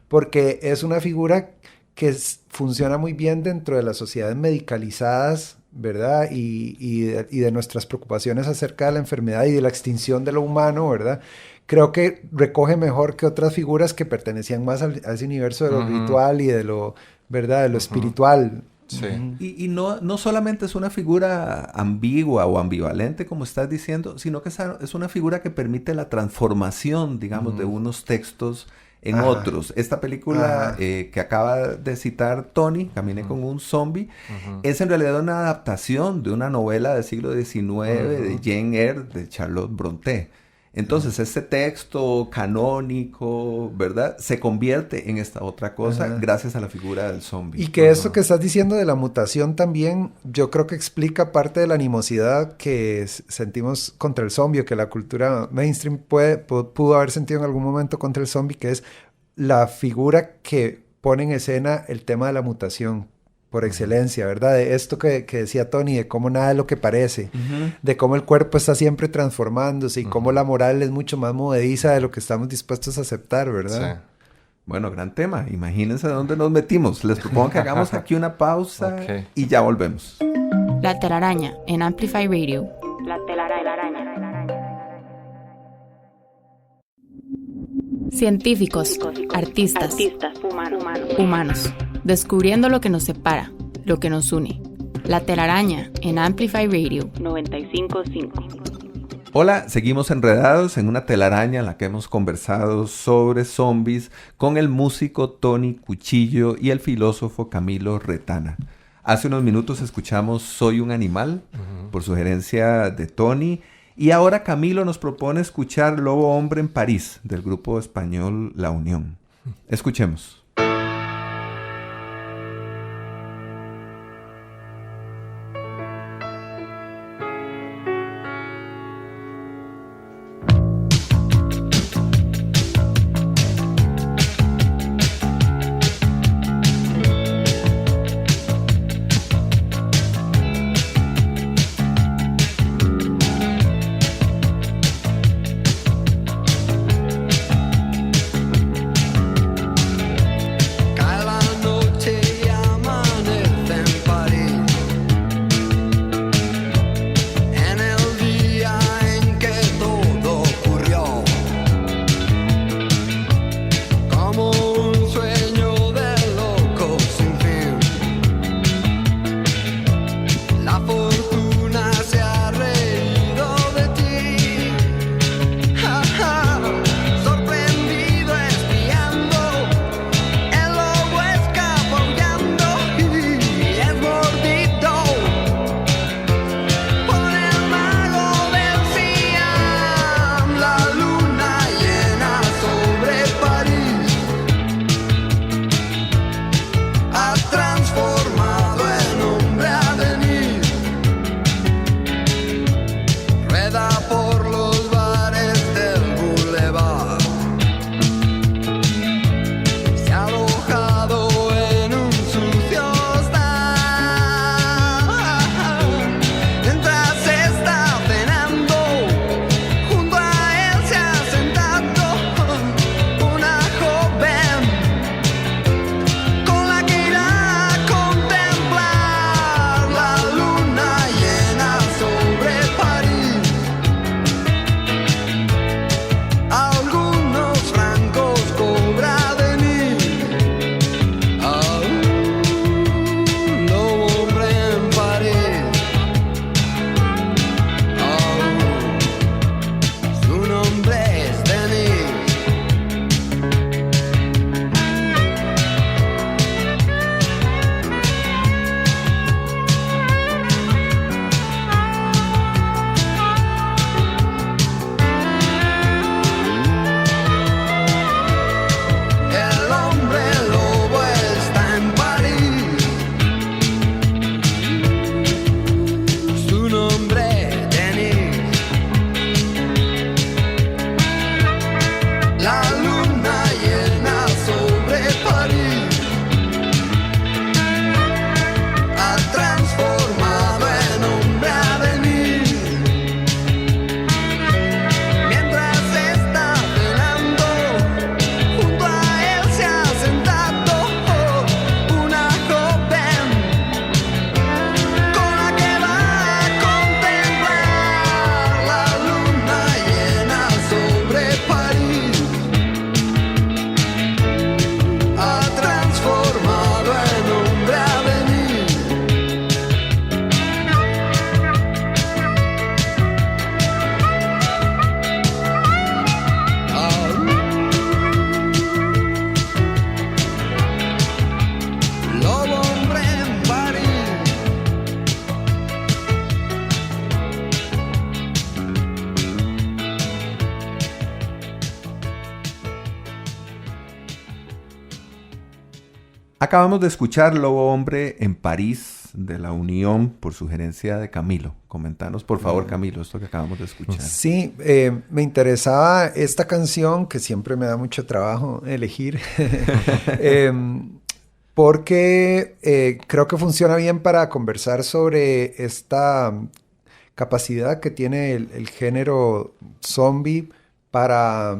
porque es una figura que funciona muy bien dentro de las sociedades medicalizadas, ¿verdad? Y de nuestras preocupaciones acerca de la enfermedad y de la extinción de lo humano, ¿verdad? Creo que recoge mejor que otras figuras que pertenecían más a ese universo de lo ritual y de lo, ¿verdad? De lo espiritual. Sí. Y no solamente es una figura ambigua o ambivalente, como estás diciendo, sino que es una figura que permite la transformación, digamos, de unos textos en otros. Esta película que acaba de citar Tony, Caminé con un zombie, es en realidad una adaptación de una novela del siglo XIX de Jane Eyre, de Charlotte Brontë. Entonces, este texto canónico, ¿verdad? Se convierte en esta otra cosa gracias a la figura del zombie. Y que esto que estás diciendo de la mutación también, yo creo que explica parte de la animosidad que sentimos contra el zombie, que la cultura mainstream pudo haber sentido en algún momento contra el zombie, que es la figura que pone en escena el tema de la mutación por excelencia, ¿verdad? De esto que decía Tony, de cómo nada es lo que parece, de cómo el cuerpo está siempre transformándose y cómo la moral es mucho más movediza de lo que estamos dispuestos a aceptar, ¿verdad? Sí. Bueno, gran tema. Imagínense dónde nos metimos. Les propongo que hagamos aquí una pausa y ya volvemos. La telaraña en Amplify Radio. La telaraña. Científicos, artistas, humanos, descubriendo lo que nos separa, lo que nos une. La telaraña en Amplify Radio 95.5. Hola, seguimos enredados en una telaraña en la que hemos conversado sobre zombies con el músico Tony Cuchillo y el filósofo Camilo Retana. Hace unos minutos escuchamos Soy un animal, por sugerencia de Tony. Y ahora Camilo nos propone escuchar Lobo Hombre en París, del grupo español La Unión. Escuchemos. Acabamos de escuchar Lobo Hombre en París de La Unión por sugerencia de Camilo. Comentanos, por favor, Camilo, esto que acabamos de escuchar. Sí, me interesaba esta canción, que siempre me da mucho trabajo elegir, porque creo que funciona bien para conversar sobre esta capacidad que tiene el género zombie para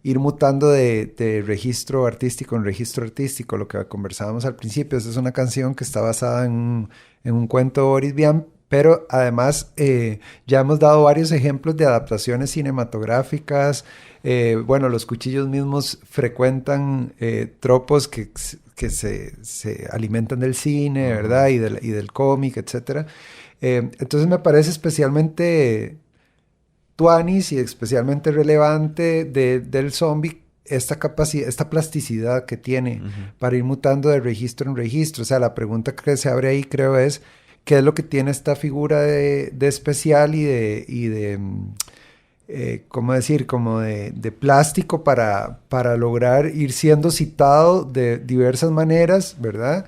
ir mutando de registro artístico en registro artístico, lo que conversábamos al principio. Esta es una canción que está basada en un cuento de Boris Vian, pero además ya hemos dado varios ejemplos de adaptaciones cinematográficas. Bueno, los cuchillos mismos frecuentan tropos que se alimentan del cine, ¿verdad? Y del cómic, etc. Entonces me parece especialmente tuanis y especialmente relevante del zombie esta capacidad, esta plasticidad que tiene para ir mutando de registro en registro. O sea, la pregunta que se abre ahí, creo, es ¿qué es lo que tiene esta figura de especial y de ¿cómo decir? Como de plástico para lograr ir siendo citado de diversas maneras, ¿verdad?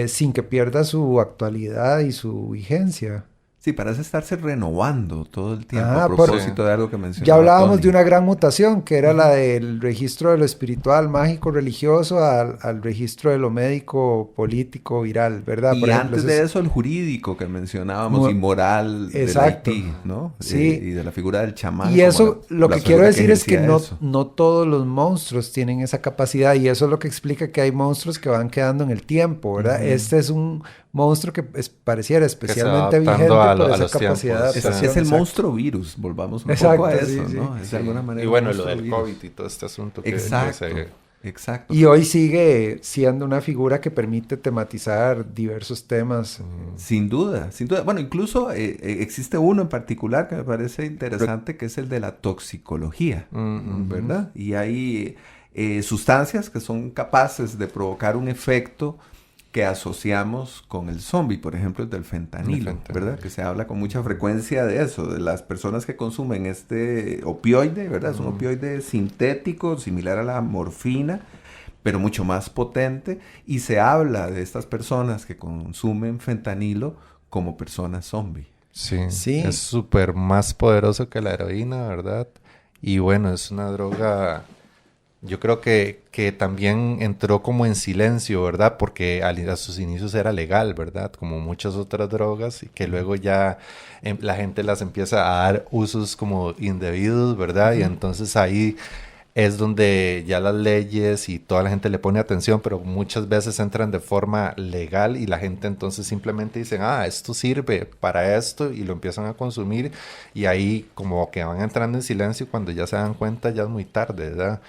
Sin que pierda su actualidad y su vigencia. Sí, parece estarse renovando todo el tiempo Ah, a propósito de algo que mencionaba Ya hablábamos Tony. de una gran mutación, que era la del registro de lo espiritual, mágico, religioso, al registro de lo médico, político, viral, ¿verdad? Y Por ejemplo, antes de eso, el jurídico que mencionábamos, y moral del Exacto. Haití, ¿no? Sí. Y de la figura del chamán. Y eso, lo que quiero decir es que no no todos los monstruos tienen esa capacidad, y eso es lo que explica que hay monstruos que van quedando en el tiempo, ¿verdad? Este es un monstruo que pareciera especialmente vigente por esa capacidad de adaptación. Es el Exacto. monstruo virus, volvamos un Exacto, poco a eso, sí, ¿no? sí. Es de alguna manera Y bueno, un lo monstruo del virus. COVID y todo este asunto. Exacto, exacto. Y hoy sigue siendo una figura que permite tematizar diversos temas. Sin duda, sin duda. Bueno, incluso existe uno en particular que me parece interesante, que es el de la toxicología, ¿verdad? Y hay sustancias que son capaces de provocar un efecto que asociamos con el zombie, por ejemplo, el del fentanilo, ¿verdad? Que se habla con mucha frecuencia de eso, de las personas que consumen este opioide, ¿verdad? Es un opioide sintético, similar a la morfina, pero mucho más potente, y se habla de estas personas que consumen fentanilo como personas zombie. Sí. Es súper más poderoso que la heroína, ¿verdad? Y bueno, es una droga... Yo creo que también entró como en silencio, ¿verdad? Porque a sus inicios era legal, ¿verdad? Como muchas otras drogas, y que luego ya la gente las empieza a dar usos como indebidos, ¿verdad? Y entonces ahí es donde ya las leyes y toda la gente le pone atención, pero muchas veces entran de forma legal y la gente entonces simplemente dicen, esto sirve para esto, y lo empiezan a consumir, y ahí como que van entrando en silencio, y cuando ya se dan cuenta ya es muy tarde, ¿verdad?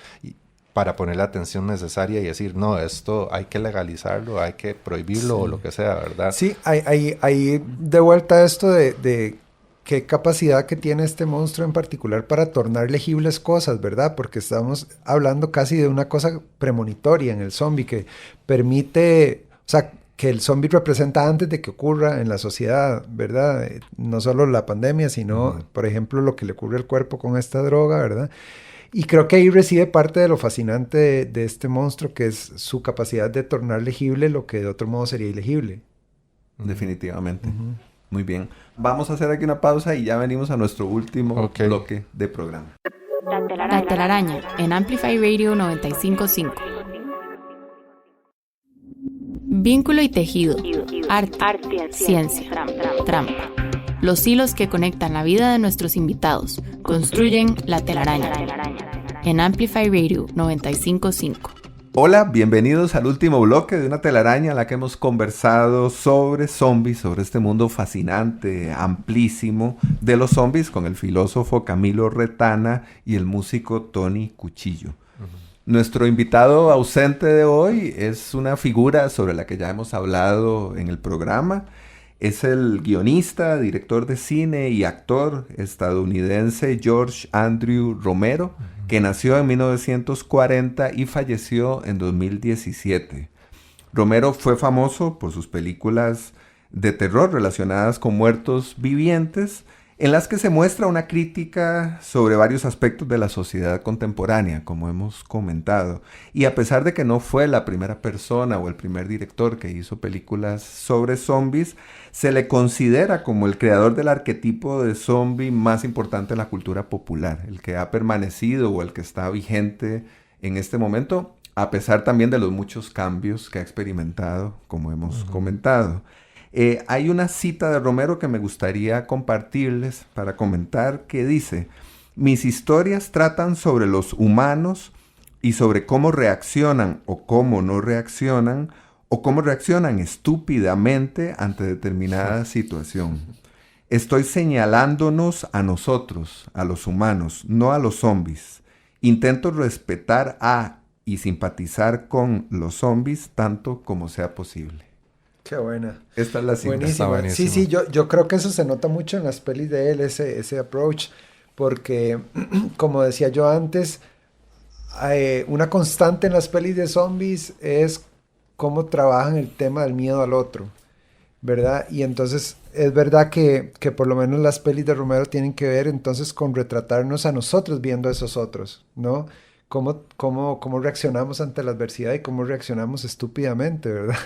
Para poner la atención necesaria y decir, no, esto hay que legalizarlo, hay que prohibirlo o lo que sea, ¿verdad? Sí, hay de vuelta esto de qué capacidad que tiene este monstruo en particular para tornar legibles cosas, ¿verdad? Porque estamos hablando casi de una cosa premonitoria en el zombie que permite, o sea, que el zombie representa antes de que ocurra en la sociedad, ¿verdad? No solo la pandemia, sino, por ejemplo, lo que le ocurre al cuerpo con esta droga, ¿verdad? Y creo que ahí reside parte de lo fascinante de este monstruo, que es su capacidad de tornar legible lo que de otro modo sería ilegible. Definitivamente. Muy bien. Vamos a hacer aquí una pausa y ya venimos a nuestro último bloque de programa. La telaraña en Amplify Radio 95.5. Vínculo y tejido. Arte, ciencia, trampa. Los hilos que conectan la vida de nuestros invitados construyen la telaraña. En Amplify Radio 95.5. Hola, bienvenidos al último bloque de una telaraña en la que hemos conversado sobre zombies, sobre este mundo fascinante, amplísimo de los zombies, con el filósofo Camilo Retana y el músico Tony Cuchillo. Nuestro invitado ausente de hoy es una figura sobre la que ya hemos hablado en el programa. Es el guionista, director de cine y actor estadounidense George Andrew Romero, que nació en 1940 y falleció en 2017. Romero fue famoso por sus películas de terror relacionadas con muertos vivientes, en las que se muestra una crítica sobre varios aspectos de la sociedad contemporánea, como hemos comentado. Y a pesar de que no fue la primera persona o el primer director que hizo películas sobre zombies, se le considera como el creador del arquetipo de zombie más importante en la cultura popular, el que ha permanecido o el que está vigente en este momento, a pesar también de los muchos cambios que ha experimentado, como hemos comentado. Hay una cita de Romero que me gustaría compartirles para comentar, que dice: mis historias tratan sobre los humanos y sobre cómo reaccionan o cómo no reaccionan, o cómo reaccionan estúpidamente ante determinada situación. Estoy señalándonos a nosotros, a los humanos, no a los zombies. Intento respetar a y simpatizar con los zombies tanto como sea posible. Qué buena. Esta es la cita. Buenísima. Sí, yo creo que eso se nota mucho en las pelis de él, ese approach, porque, como decía yo antes, una constante en las pelis de zombies es cómo trabajan el tema del miedo al otro, ¿verdad? Y entonces es verdad que por lo menos las pelis de Romero tienen que ver entonces con retratarnos a nosotros viendo a esos otros, ¿no? Cómo reaccionamos ante la adversidad y cómo reaccionamos estúpidamente, ¿verdad?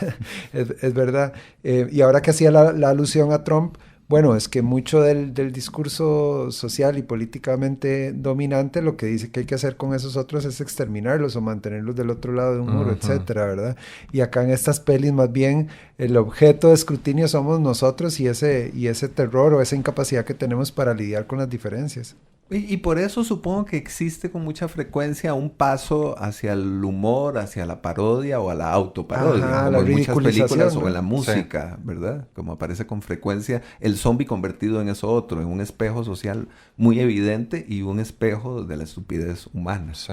es verdad. Y ahora que hacía la alusión a Trump, bueno, es que mucho del discurso social y políticamente dominante lo que dice que hay que hacer con esos otros es exterminarlos o mantenerlos del otro lado de un muro, etcétera, ¿verdad? Y acá en estas pelis más bien el objeto de escrutinio somos nosotros y ese terror o esa incapacidad que tenemos para lidiar con las diferencias. Y por eso supongo que existe con mucha frecuencia un paso hacia el humor, hacia la parodia o a la autoparodia, como en muchas películas, ¿no? O en la música, ¿verdad? Como aparece con frecuencia el zombie convertido en eso otro, en un espejo social muy evidente y un espejo de la estupidez humana. Sí.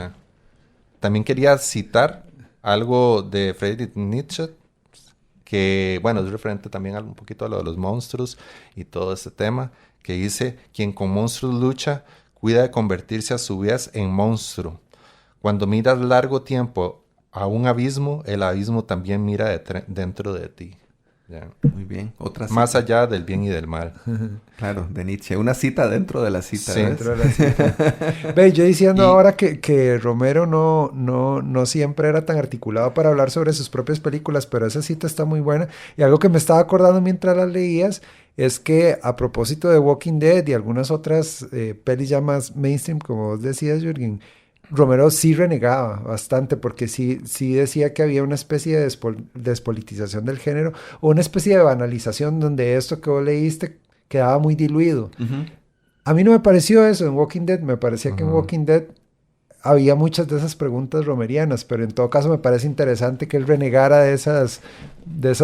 También quería citar algo de Friedrich Nietzsche, que, bueno, es referente también un poquito a lo de los monstruos y todo este tema, que dice: quien con monstruos lucha, cuida de convertirse a su vez en monstruo. Cuando miras largo tiempo a un abismo, el abismo también mira dentro de ti. ¿Ya? Muy bien. Otra cita. Más allá del bien y del mal. Claro, de Nietzsche. Una cita dentro de la cita. Sí, dentro de la cita. Ve, yo diciendo ahora que Romero no siempre era tan articulado para hablar sobre sus propias películas, pero esa cita está muy buena. Y algo que me estaba acordando mientras las leías es que a propósito de Walking Dead y algunas otras pelis ya más mainstream, como vos decías, Jürgen, Romero sí renegaba bastante porque sí decía que había una especie de despolitización del género o una especie de banalización donde esto que vos leíste quedaba muy diluido. A mí no me pareció eso en Walking Dead, me parecía que en Walking Dead había muchas de esas preguntas romerianas, pero en todo caso me parece interesante que él renegara de esas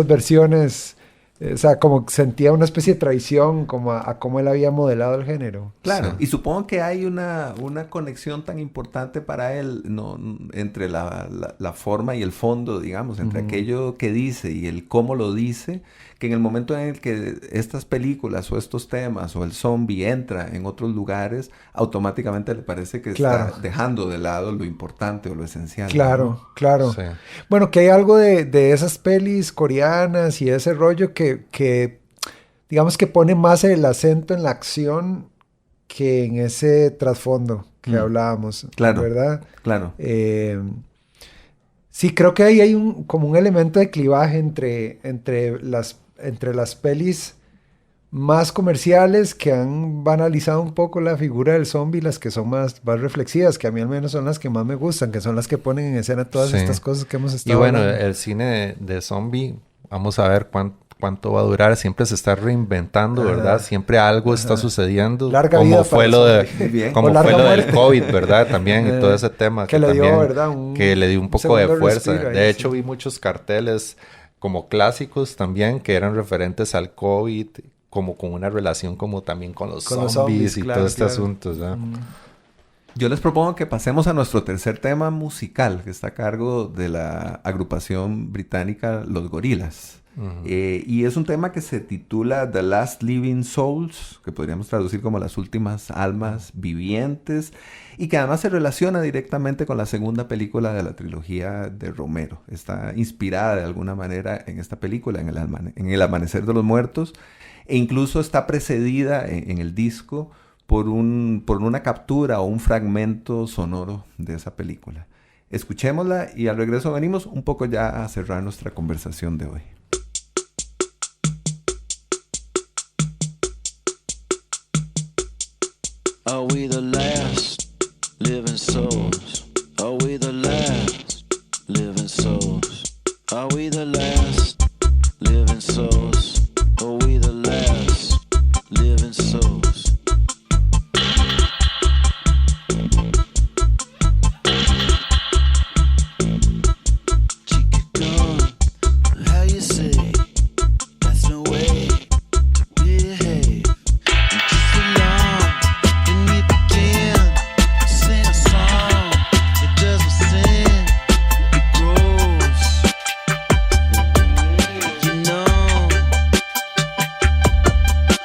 versiones. O sea, como sentía una especie de traición como a cómo él había modelado el género. Claro, Sí. y supongo que hay una conexión tan importante para él, ¿no? Entre la forma y el fondo, digamos, entre aquello que dice y el cómo lo dice, que en el momento en el que estas películas o estos temas o el zombie entra en otros lugares, automáticamente le parece que está dejando de lado lo importante o lo esencial. Claro, ¿no? claro. Sí. Bueno, que hay algo de esas pelis coreanas y ese rollo que digamos que pone más el acento en la acción que en ese trasfondo que hablábamos, Claro, ¿verdad? claro. Sí, creo que ahí hay como un elemento de clivaje entre las pelis más comerciales que han banalizado un poco la figura del zombie, las que son más reflexivas, que a mí al menos son las que más me gustan, que son las que ponen en escena todas estas cosas que hemos estado Y bueno, hablando. el cine de zombie, vamos a ver cuánto va a durar. Siempre se está reinventando, ¿verdad? Siempre algo está sucediendo. Larga como vida fue para lo el de, zombie. Bien. como O larga fue lo del muerte. COVID, ¿verdad? También y todo ese tema que le dio, también, ¿verdad? que le dio un poco de segundo fuerza. respiro ahí, De hecho, sí. vi muchos carteles como clásicos también que eran referentes al COVID, como con una relación como también con los Con los zombies zombies, y claro, todo este claro. asunto, ¿verdad? Yo les propongo que pasemos a nuestro tercer tema musical, que está a cargo de la agrupación británica Los Gorillaz. Y es un tema que se titula The Last Living Souls, que podríamos traducir como las últimas almas vivientes, y que además se relaciona directamente con la segunda película de la trilogía de Romero. Está inspirada de alguna manera en esta película, en el Amanecer de los Muertos, e incluso está precedida en el disco por una captura o un fragmento sonoro de esa película. Escuchémosla y al regreso venimos un poco ya a cerrar nuestra conversación de hoy. Are we the last living souls? Are we the last living souls? Are we the last living souls? Are we the last living souls? Chica gone, how you say? That's no way to behave. And just along. Sing a song, it doesn't sing, it grows. You know,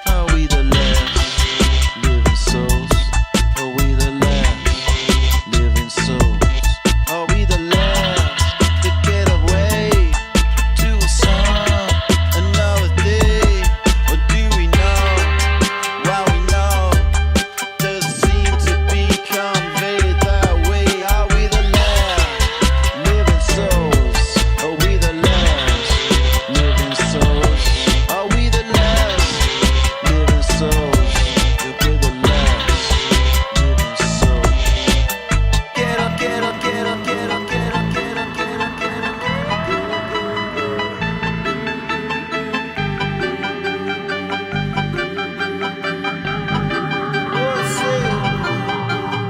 are we the last living souls? Are we the last living souls? Are we the last to get away to a song another day? Or do we know why we know? Does it seem to be conveyed that way? Are we the last living souls? Are we the last living souls? Are we the last living souls? If we're the last living souls. Get up, get up, get up, get up, get up, get up, get up, get up, What's it?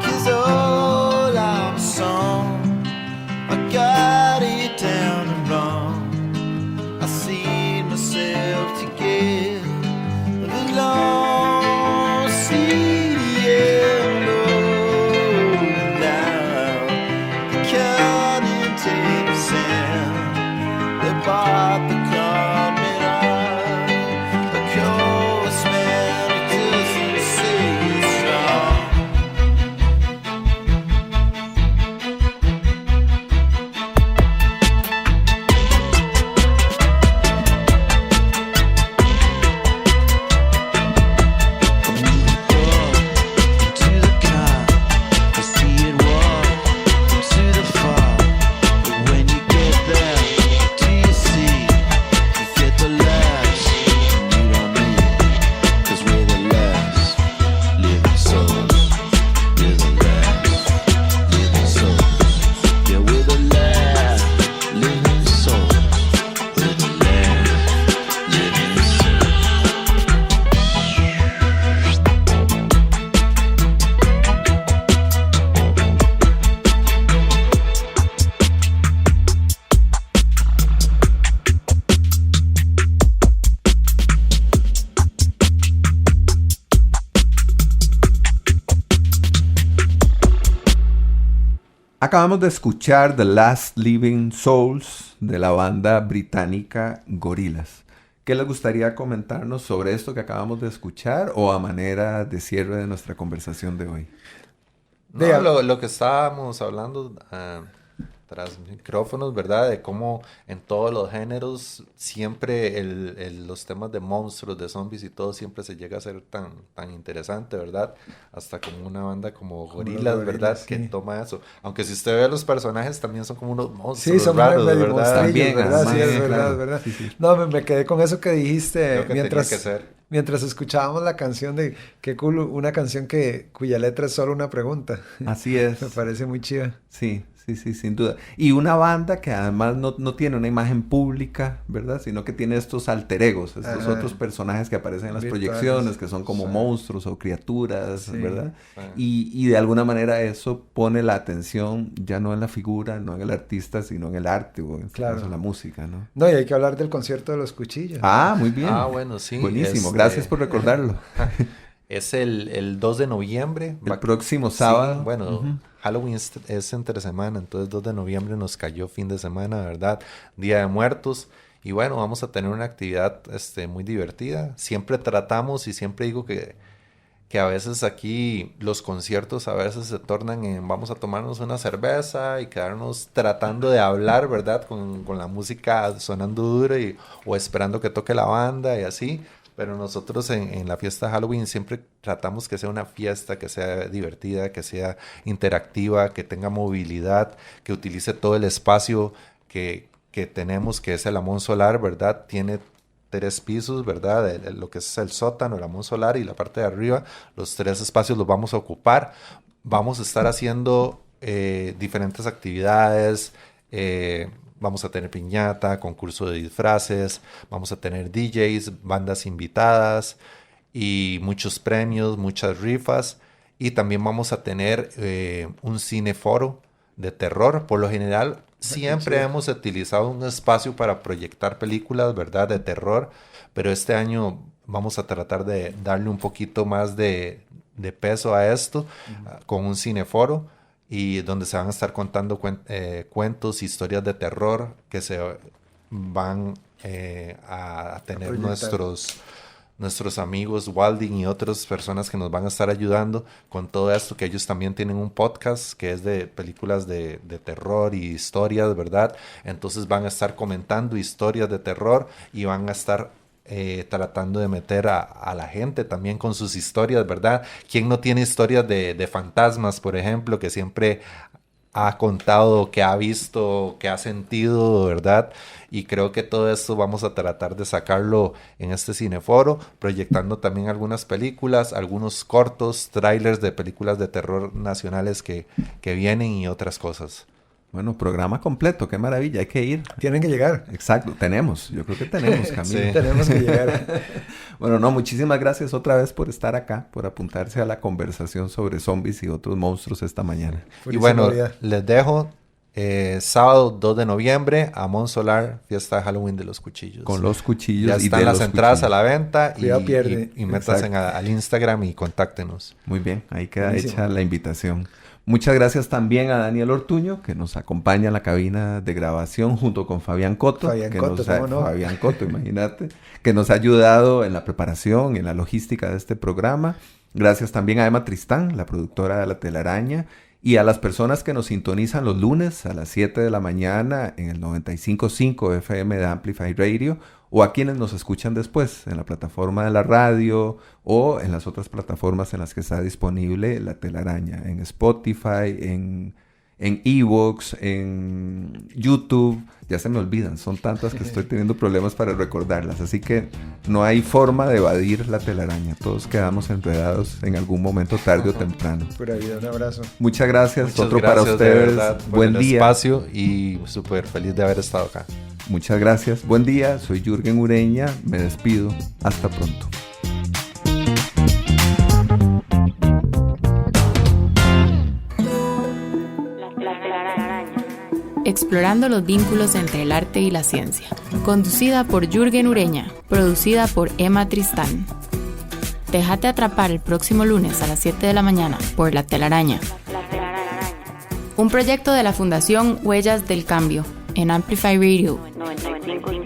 'Cause all I'm song, I got it down and wrong. I see myself to get the long low now. The cunning tape sound, the part the coming on. The cold smell, it doesn't say it's wrong. To the car, I see it walk into the fog. But when you get there, do you see? You get the last, and you don't need it. 'Cause we're the last living souls. We're the last living souls. Yeah, we're the last living souls. We're the last living souls. Acabamos de escuchar The Last Living Souls de la banda británica Gorillaz. ¿Qué les gustaría comentarnos sobre esto que acabamos de escuchar o a manera de cierre de nuestra conversación de hoy? No, lo que estábamos hablando tras micrófonos, ¿verdad? De cómo en todos los géneros siempre los temas de monstruos, de zombies y todo siempre se llega a ser tan interesante, ¿verdad? Hasta como una banda como Gorillaz, ¿verdad? sí. Que toma eso. Aunque si usted ve los personajes también son como unos monstruos Sí, son raros, medio ¿verdad? monstrillos, También, ¿verdad? Sí, además, es verdad, claro. es verdad. Sí, sí. No, me quedé con eso que dijiste Creo que tenía que ser. mientras escuchábamos la canción de Qué cool, una canción cuya letra es solo una pregunta. Así es. Me parece muy chida. Sí, sí, sí, sin duda. Y una banda que además no tiene una imagen pública, ¿verdad? Sino que tiene estos alter egos, estos Ajá. otros personajes que aparecen en las Virtuales. proyecciones, que son como Sí. monstruos o criaturas, Sí. ¿verdad? Sí. Y de alguna manera eso pone la atención ya no en la figura, no en el artista, sino en el arte o en este Claro. caso, la música, ¿no? No, y hay que hablar del concierto de los cuchillos. Ah, muy bien. Ah, bueno, sí. Buenísimo, gracias por recordarlo. Es el 2 de noviembre. El próximo sábado. Sí, bueno, Halloween es entre semana, entonces 2 de noviembre nos cayó fin de semana, ¿verdad? Día de Muertos. Y bueno, vamos a tener una actividad muy divertida. Siempre tratamos y siempre digo que a veces aquí los conciertos a veces se tornan en vamos a tomarnos una cerveza y quedarnos tratando de hablar, ¿verdad? Con la música sonando duro o esperando que toque la banda y así. Pero nosotros en la fiesta de Halloween siempre tratamos que sea una fiesta, que sea divertida, que sea interactiva, que tenga movilidad, que utilice todo el espacio que tenemos, que es el Amón Solar, ¿verdad? Tiene 3 pisos, ¿verdad? Lo que es el sótano, el Amón Solar y la parte de arriba, los 3 espacios los vamos a ocupar. Vamos a estar haciendo diferentes actividades, vamos a tener piñata, concurso de disfraces, vamos a tener DJs, bandas invitadas y muchos premios, muchas rifas. Y también vamos a tener un cineforo de terror. Por lo general, siempre hemos utilizado un espacio para proyectar películas, ¿verdad? De terror. Pero este año vamos a tratar de darle un poquito más de peso a esto con un cineforo. Y donde se van a estar contando cuentos, historias de terror que se van a tener nuestros amigos Walding y otras personas que nos van a estar ayudando con todo esto, que ellos también tienen un podcast que es de películas de terror y historias, ¿verdad? Entonces van a estar comentando historias de terror y van a estar tratando de meter a la gente también con sus historias, ¿verdad? ¿Quién no tiene historias de fantasmas, por ejemplo, que siempre ha contado, que ha visto, que ha sentido, ¿verdad? Y creo que todo esto vamos a tratar de sacarlo en este cineforo, proyectando también algunas películas, algunos cortos, trailers de películas de terror nacionales que vienen y otras cosas. Bueno, programa completo, qué maravilla, hay que ir. Tienen que llegar. Exacto, yo creo que tenemos, Camilo. Sí, tenemos que llegar. Bueno, no, muchísimas gracias otra vez por estar acá, por apuntarse a la conversación sobre zombies y otros monstruos esta mañana. Y bueno, les dejo sábado 2 de noviembre, Amón Solar, fiesta de Halloween de los cuchillos. Con los cuchillos. Ya están las entradas a la venta y métanse Exacto. al Instagram y contáctenos. Muy bien, ahí queda hecha la invitación. Muchas gracias también a Daniel Ortuño, que nos acompaña en la cabina de grabación junto con Fabián Coto. Fabián Coto, imagínate, que nos ha ayudado en la preparación, en la logística de este programa. Gracias también a Emma Tristán, la productora de La Telaraña, y a las personas que nos sintonizan los lunes a las 7 de la mañana en el 95.5 FM de Amplify Radio, o a quienes nos escuchan después en la plataforma de la radio o en las otras plataformas en las que está disponible La Telaraña, en Spotify, en Evox, en YouTube. Ya se me olvidan, son tantas que estoy teniendo problemas para recordarlas, así que no hay forma de evadir La Telaraña. Todos quedamos enredados en algún momento, tarde o temprano. Pura vida, un abrazo. Muchas gracias. Muchas Otro gracias, para ustedes. de verdad, Buen día. Espacio y súper feliz de haber estado acá. Muchas gracias. Buen día. Soy Jürgen Ureña. Me despido. Hasta pronto. Explorando los vínculos entre el arte y la ciencia. Conducida por Jürgen Ureña. Producida por Emma Tristán. Déjate atrapar el próximo lunes a las 7 de la mañana por La Telaraña. Un proyecto de la Fundación Huellas del Cambio en Amplify Radio. 95.5.